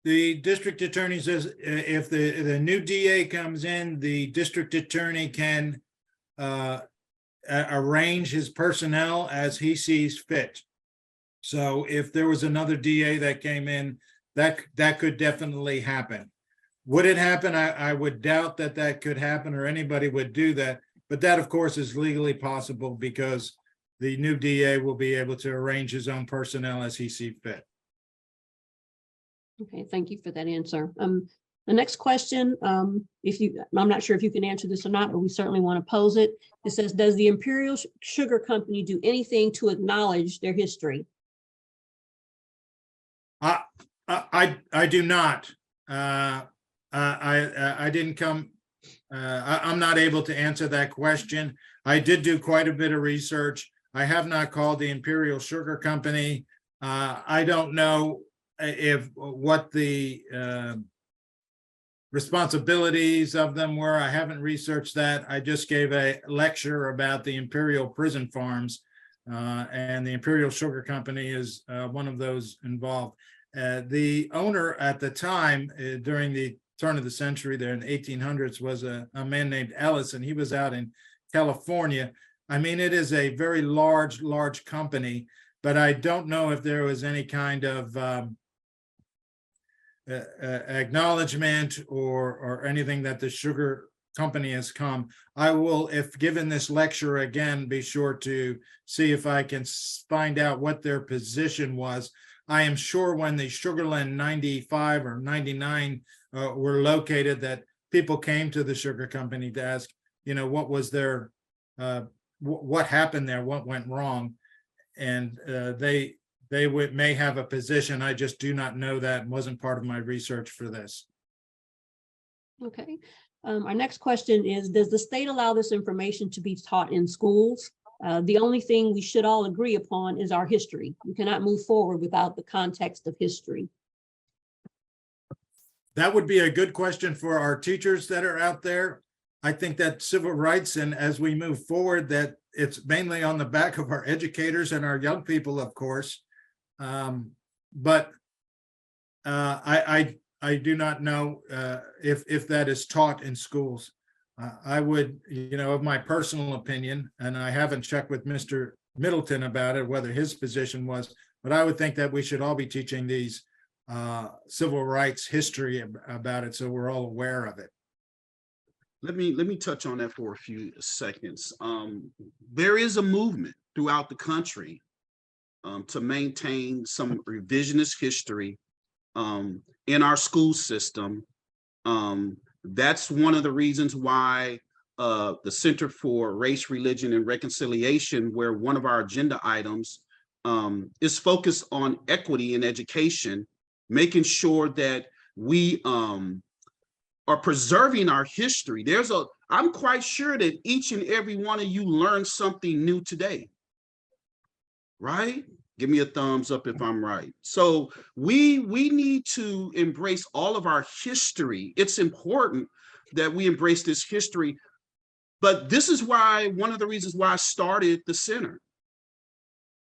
The district attorney says if the new DA comes in, the district attorney can arrange his personnel as he sees fit. So if there was another DA that came in, that could definitely happen. Would it happen? I would doubt that could happen or anybody would do that. But that, of course, is legally possible because the new DA will be able to arrange his own personnel as he sees fit. Okay, thank you for that answer. The next question, I'm not sure if you can answer this or not, but we certainly want to pose it. It says, does the Imperial Sugar Company do anything to acknowledge their history? I do not. I didn't come, I'm not able to answer that question. I did do quite a bit of research. I have not called the Imperial Sugar Company. I don't know what the responsibilities of them were. I haven't researched that. I just gave a lecture about the Imperial Prison Farms, and the Imperial Sugar Company is one of those involved. The owner at the time, during the turn of the century there in the 1800s, was a man named Ellis, and he was out in California. I mean, it is a very large company, but I don't know if there was any kind of acknowledgement or anything that the sugar company has come. I will, if given this lecture again, be sure to see if I can find out what their position was. I am sure when the Sugarland 95 or 99 were located, that people came to the sugar company to ask, what was their, what happened there, what went wrong. And they may have a position. I just do not know that, and wasn't part of my research for this. Okay. Our next question is, does the state allow this information to be taught in schools? The only thing we should all agree upon is our history. We cannot move forward without the context of history. That would be a good question for our teachers that are out there. I think that civil rights, and as we move forward, that it's mainly on the back of our educators and our young people, of course. But I do not know if that is taught in schools. I would, of my personal opinion, and I haven't checked with Mr. Middleton about it, whether his position was, but I would think that we should all be teaching these civil rights history about it, so we're all aware of it. Let me touch on that for a few seconds. There is a movement throughout the country to maintain some revisionist history in our school system. That's one of the reasons why the Center for Race, Religion, and Reconciliation, where one of our agenda items is focused on equity in education, making sure that we are preserving our history. I'm quite sure that each and every one of you learned something new today, right? Give me a thumbs up if I'm right. So we need to embrace all of our history. It's important that we embrace this history, but this is why, one of the reasons why I started the center,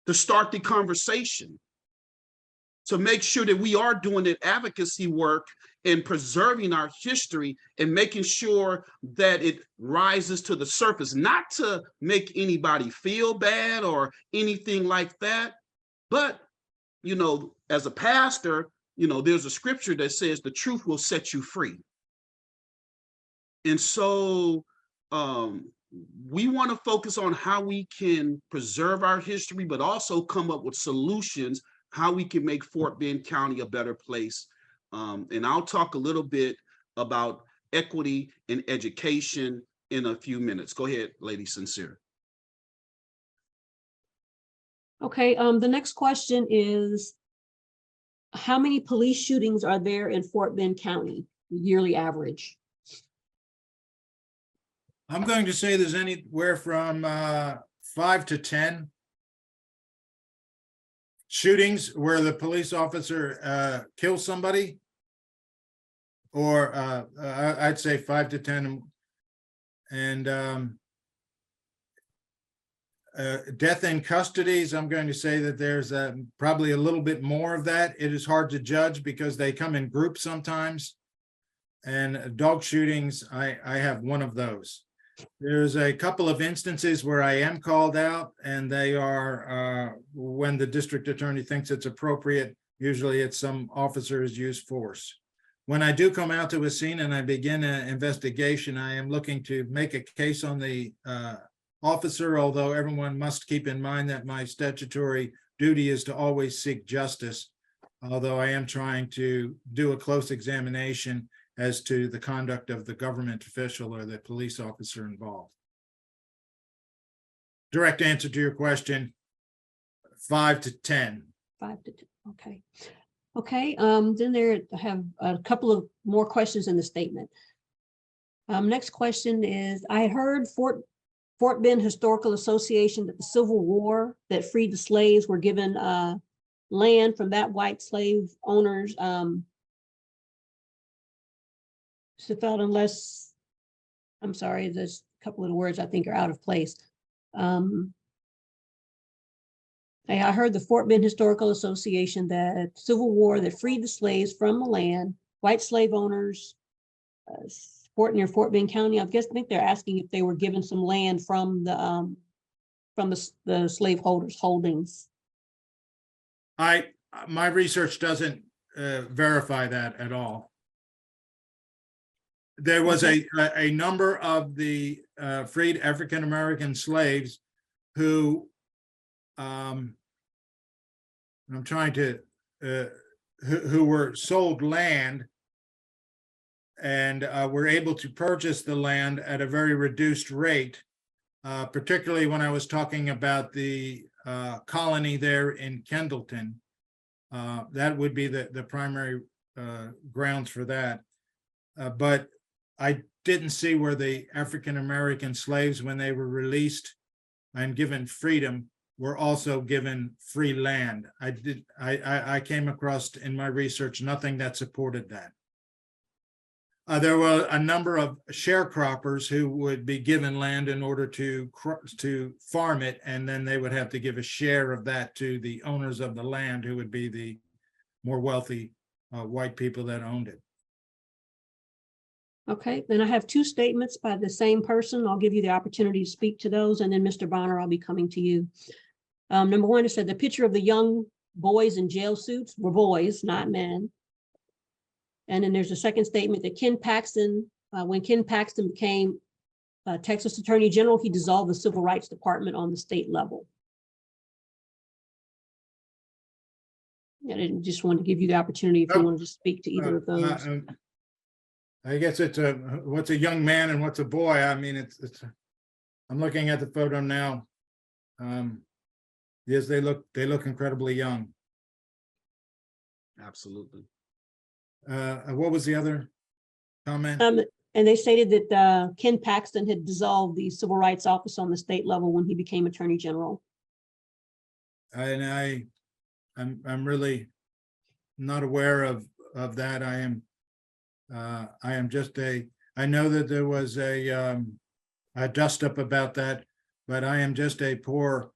to start the conversation, to make sure that we are doing that advocacy work and preserving our history and making sure that it rises to the surface, not to make anybody feel bad or anything like that. But, as a pastor, there's a scripture that says the truth will set you free. And so we want to focus on how we can preserve our history, but also come up with solutions, how we can make Fort Bend County a better place. And I'll talk a little bit about equity in education in a few minutes. Go ahead, Lady Sincere. Okay, the next question is, how many police shootings are there in Fort Bend County, yearly average? I'm going to say there's anywhere from 5 to 10 shootings where the police officer kills somebody, or I'd say 5 to 10, and death in custodies, I'm going to say that there's probably a little bit more of that. It is hard to judge because they come in groups sometimes. And dog shootings, I have one of those. There's a couple of instances where I am called out, and they are when the district attorney thinks it's appropriate. Usually it's some officer has used force. When I do come out to a scene and I begin an investigation, I am looking to make a case on the officer, although everyone must keep in mind that my statutory duty is to always seek justice, although I am trying to do a close examination as to the conduct of the government official or the police officer involved. Direct answer to your question, 5 to 10. 5 to 10, okay. Okay, then I have a couple of more questions in the statement. Next question is, I had heard Fort Bend Historical Association that the Civil War that freed the slaves were given land from that white slave owners Mr. Feld, unless, I'm sorry, there's a couple of the words I think are out of place. Hey, I heard the Fort Bend Historical Association that Civil War that freed the slaves from the land, white slave owners, Fort near Fort Bend County. I think they're asking if they were given some land from the slaveholders' holdings. My research doesn't verify that at all. There was a number of the freed African American slaves who I'm trying to who were sold land and were able to purchase the land at a very reduced rate, particularly when I was talking about the colony there in Kendleton. That would be the primary grounds for that. But I didn't see where the African American slaves, when they were released and given freedom, were also given free land. I came across in my research nothing that supported that. There were a number of sharecroppers who would be given land in order to farm it, and then they would have to give a share of that to the owners of the land, who would be the more wealthy white people that owned it. Okay, then I have two statements by the same person. I'll give you the opportunity to speak to those, and then Mr. Bonner, I'll be coming to you. Number one, it said the picture of the young boys in jail suits were boys, not men. And then there's a second statement that Ken Paxton, when Ken Paxton became Texas Attorney General, he dissolved the Civil Rights Department on the state level. And I just wanted to give you the opportunity if you wanted to speak to either of those. I guess it's what's a young man and what's a boy. I mean, I'm looking at the photo now. Yes, they look incredibly young. Absolutely. What was the other comment? And they stated that Ken Paxton had dissolved the Civil Rights Office on the state level when he became Attorney General. And I'm really not aware of that. I am just I know that there was a dust up about that, but I am just a poor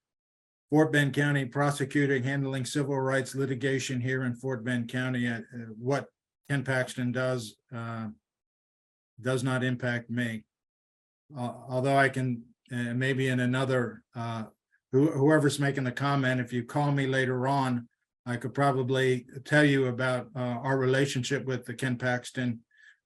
Fort Bend County prosecutor handling civil rights litigation here in Fort Bend County. What Ken Paxton does not impact me. Although I can maybe in another, whoever's making the comment, if you call me later on, I could probably tell you about our relationship with the Ken Paxton.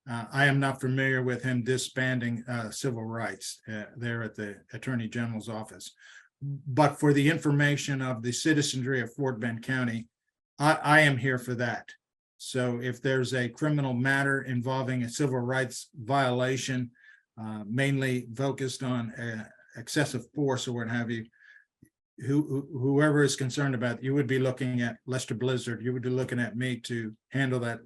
I am not familiar with him disbanding civil rights there at the Attorney General's office. But for the information of the citizenry of Fort Bend County, I am here for that. So if there's a criminal matter involving a civil rights violation, mainly focused on excessive force or what have you, whoever is concerned about it, you would be looking at Lester Blizzard, you would be looking at me to handle that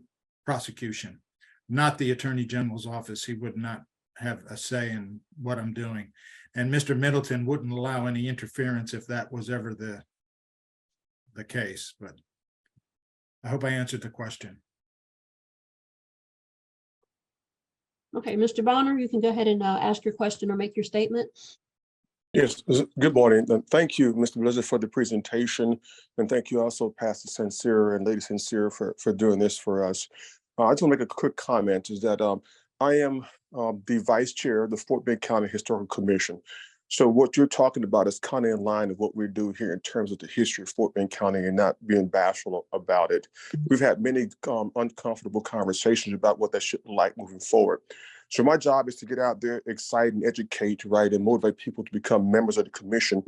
prosecution, not the Attorney General's office. He would not have a say in what I'm doing. And Mr. Middleton wouldn't allow any interference if that was ever the case, but I hope I answered the question. Okay, Mr. Bonner, you can go ahead and ask your question or make your statement. Yes, good morning. Thank you, Mr. Blizzard, for the presentation. And thank you also, Pastor Sincere and Lady Sincere, for doing this for us. I just want to make a quick comment is that I am the vice chair of the Fort Bend County Historical Commission. So what you're talking about is kind of in line with what we do here in terms of the history of Fort Bend County and not being bashful about it. We've had many uncomfortable conversations about what that should be like moving forward. So my job is to get out there, excite and educate, right, and motivate people to become members of the commission,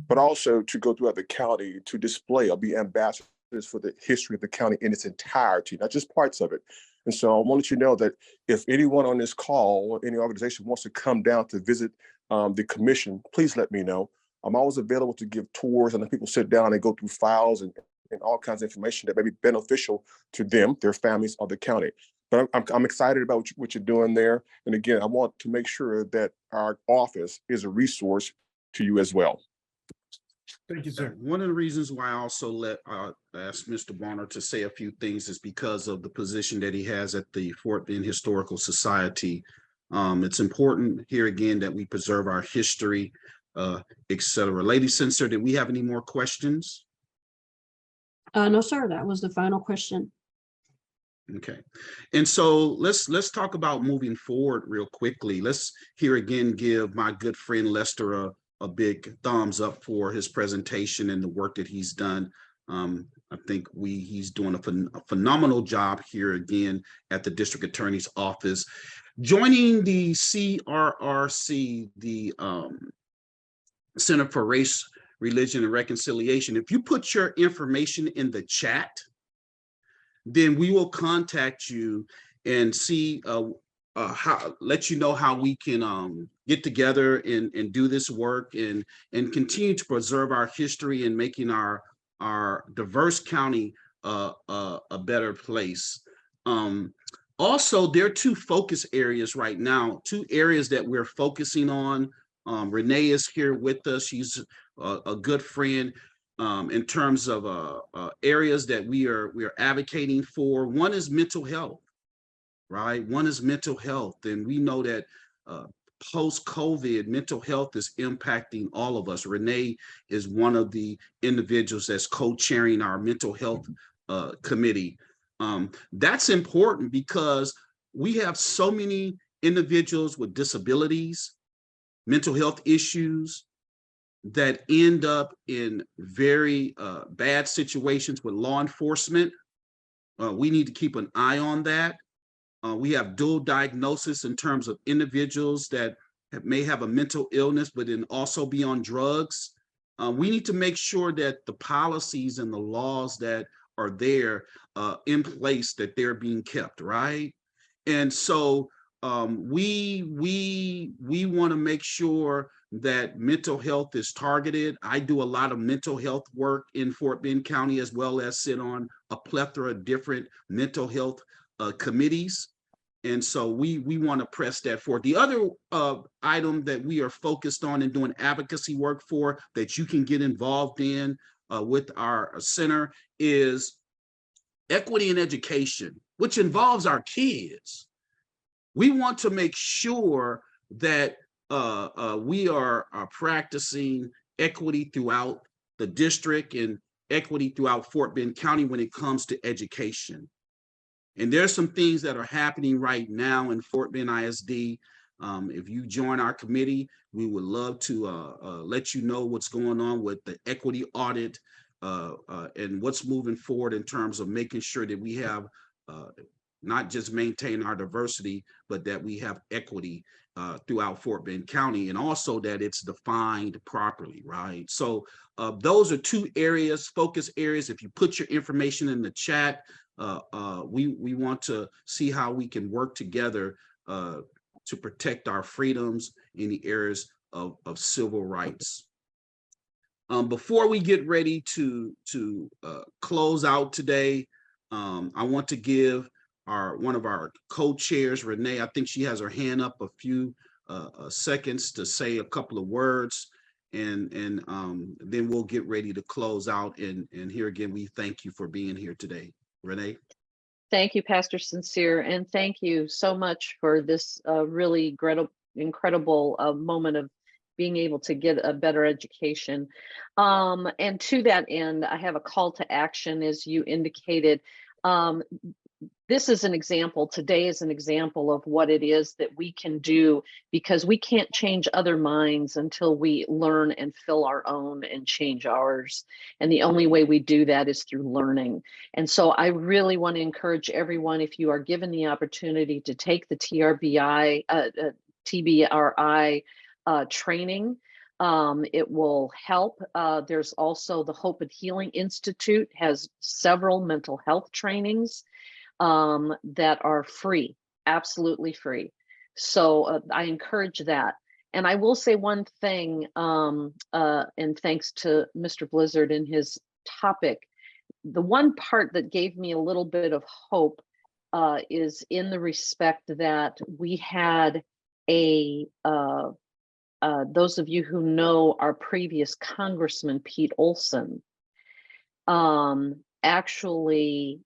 but also to go throughout the county to display or be ambassadors for the history of the county in its entirety, not just parts of it. And so I want to let you know that if anyone on this call or any organization wants to come down to visit the commission, please let me know. I'm always available to give tours and let people sit down and go through files and all kinds of information that may be beneficial to them, their families, or the county. But I'm excited about what you're doing there. And again, I want to make sure that our office is a resource to you as well. Thank you, sir. One of the reasons why I also asked Mr. Bonner to say a few things is because of the position that he has at the Fort Bend Historical Society. It's important here again that we preserve our history, etc. Lady Censor, did we have any more questions? No, sir, that was the final question. Okay, and so let's talk about moving forward real quickly. Let's here again give my good friend Lester a big thumbs up for his presentation and the work that he's done. I think he's doing a phenomenal job here again at the District Attorney's Office. Joining the CRRC, the Center for Race, Religion, and Reconciliation, if you put your information in the chat, then we will contact you and see let you know how we can get together and do this work and continue to preserve our history and making our diverse county a better place. Also, there are two focus areas right now, two areas that we're focusing on. Renee is here with us. She's a good friend. In terms of areas that we are advocating for. One is mental health, right? One is mental health, and we know that post-COVID, mental health is impacting all of us. Renee is one of the individuals that's co-chairing our mental health committee. That's important because we have so many individuals with disabilities, mental health issues, that end up in very bad situations with law enforcement. We need to keep an eye on that. We have dual diagnosis in terms of individuals that may have a mental illness, but then also be on drugs. We need to make sure that the policies and the laws that are there in place, that they're being kept, right? And so we want to make sure that mental health is targeted. I do a lot of mental health work in Fort Bend County, as well as sit on a plethora of different mental health committees. And so we want to press that forward. The other item that we are focused on and doing advocacy work for that you can get involved in with our center is equity in education, which involves our kids. We want to make sure that we are practicing equity throughout the district and equity throughout Fort Bend County when it comes to education. And there's some things that are happening right now in Fort Bend ISD. If you join our committee, we would love to let you know what's going on with the equity audit and what's moving forward in terms of making sure that we have not just maintain our diversity, but that we have equity throughout Fort Bend County, and also that it's defined properly, right? So those are two areas, focus areas. If you put your information in the chat, we want to see how we can work together to protect our freedoms in the areas of civil rights. Before we get ready to close out today, I want to give one of our co-chairs, Renee. I think she has her hand up a few seconds to say a couple of words, and then we'll get ready to close out. And here again, we thank you for being here today, Renee. Thank you, Pastor Sincere, and thank you so much for this really incredible moment of being able to get a better education. And to that end, I have a call to action, as you indicated. This is an example, today is an example of what it is that we can do, because we can't change other minds until we learn and fill our own and change ours. And the only way we do that is through learning. And so I really want to encourage everyone, if you are given the opportunity to take the TBRI training, it will help. There's also the Hope and Healing Institute has several mental health trainings that are free, absolutely free. So I encourage that. And I will say one thing, and thanks to Mr. Blizzard and his topic, the one part that gave me a little bit of hope is in the respect that we had a those of you who know our previous Congressman, Pete Olson, actually,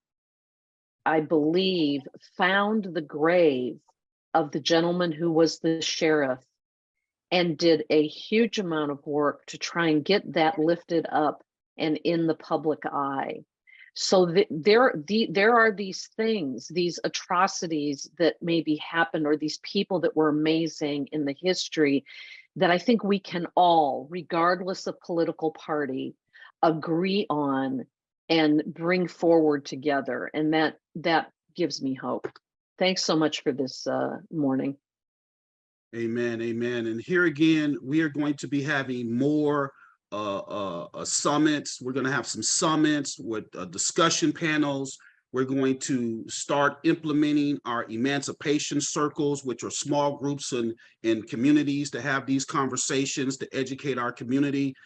I believe, found the grave of the gentleman who was the sheriff and did a huge amount of work to try and get that lifted up and in the public eye. So there are these things, these atrocities that maybe happened, or these people that were amazing in the history, that I think we can all, regardless of political party, agree on and bring forward together. And that gives me hope. Thanks so much for this morning. Amen, amen. And here again, we are going to be having more summits. We're going to have some summits with discussion panels. We're going to start implementing our emancipation circles, which are small groups and communities to have these conversations to educate our community.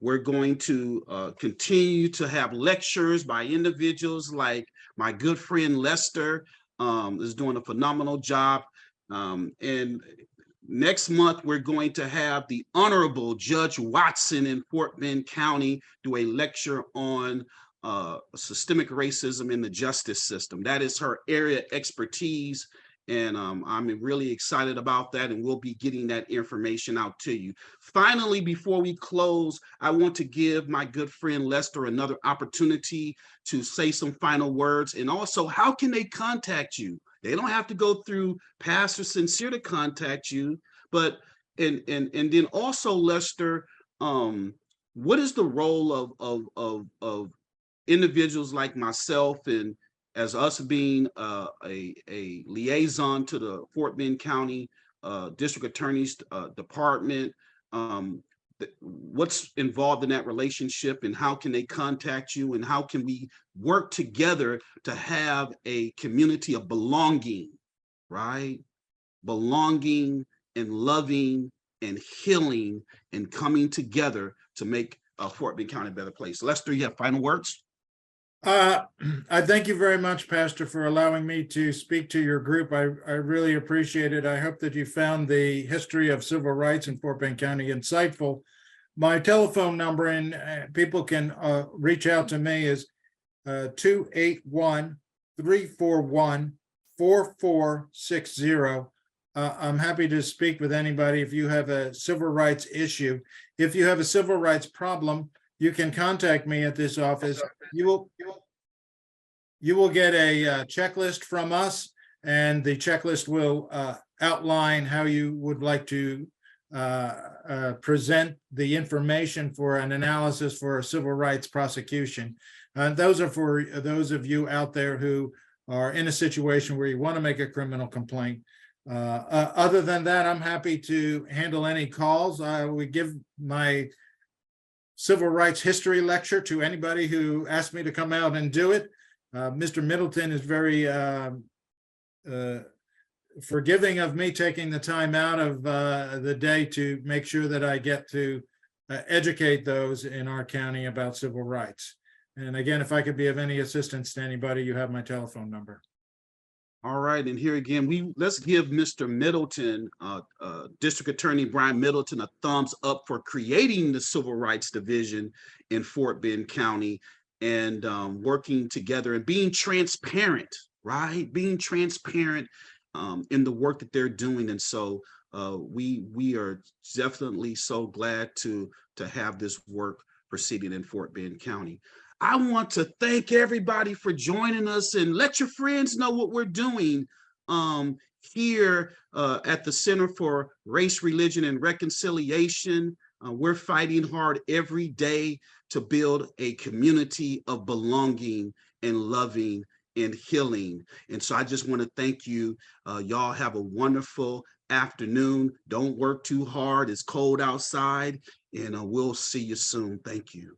We're going to continue to have lectures by individuals like my good friend Lester is doing a phenomenal job. And next month, we're going to have the Honorable Judge Watson in Fort Bend County do a lecture on systemic racism in the justice system. That is her area expertise. And I'm really excited about that, and we'll be getting that information out to you. Finally, before we close, I want to give my good friend Lester another opportunity to say some final words. And also, how can they contact you? They don't have to go through Pastor Sincere to contact you, but and then also, Lester, what is the role of individuals like myself and as us being a liaison to the Fort Bend County District Attorney's Department? What's involved in that relationship, and how can they contact you, and how can we work together to have a community of belonging, right? Belonging and loving and healing and coming together to make Fort Bend County a better place. Lester, you have final words? I thank you very much, Pastor, for allowing me to speak to your group. I really appreciate it. I hope that you found the history of civil rights in Fort Bend County insightful. My telephone number, and people can reach out to me, is 281-341-4460. I'm happy to speak with anybody if you have a civil rights issue. If you have a civil rights problem, you can contact me at this office. You will get a checklist from us, and the checklist will outline how you would like to present the information for an analysis for a civil rights prosecution. Those are for those of you out there who are in a situation where you want to make a criminal complaint. Other than that, I'm happy to handle any calls. We give my civil rights history lecture to anybody who asks me to come out and do it. Mr. Middleton is very forgiving of me taking the time out of the day to make sure that I get to educate those in our county about civil rights. And again, if I could be of any assistance to anybody, you have my telephone number. All right, and here again, let's give Mr. Middleton, District Attorney Brian Middleton, a thumbs up for creating the Civil Rights Division in Fort Bend County and working together and being transparent, right? Being transparent in the work that they're doing. And so we are definitely so glad to have this work proceeding in Fort Bend County. I want to thank everybody for joining us, and let your friends know what we're doing here at the Center for Race, Religion, and Reconciliation. We're fighting hard every day to build a community of belonging and loving and healing. And so I just want to thank you. Y'all have a wonderful afternoon. Don't work too hard. It's cold outside, and we'll see you soon. Thank you.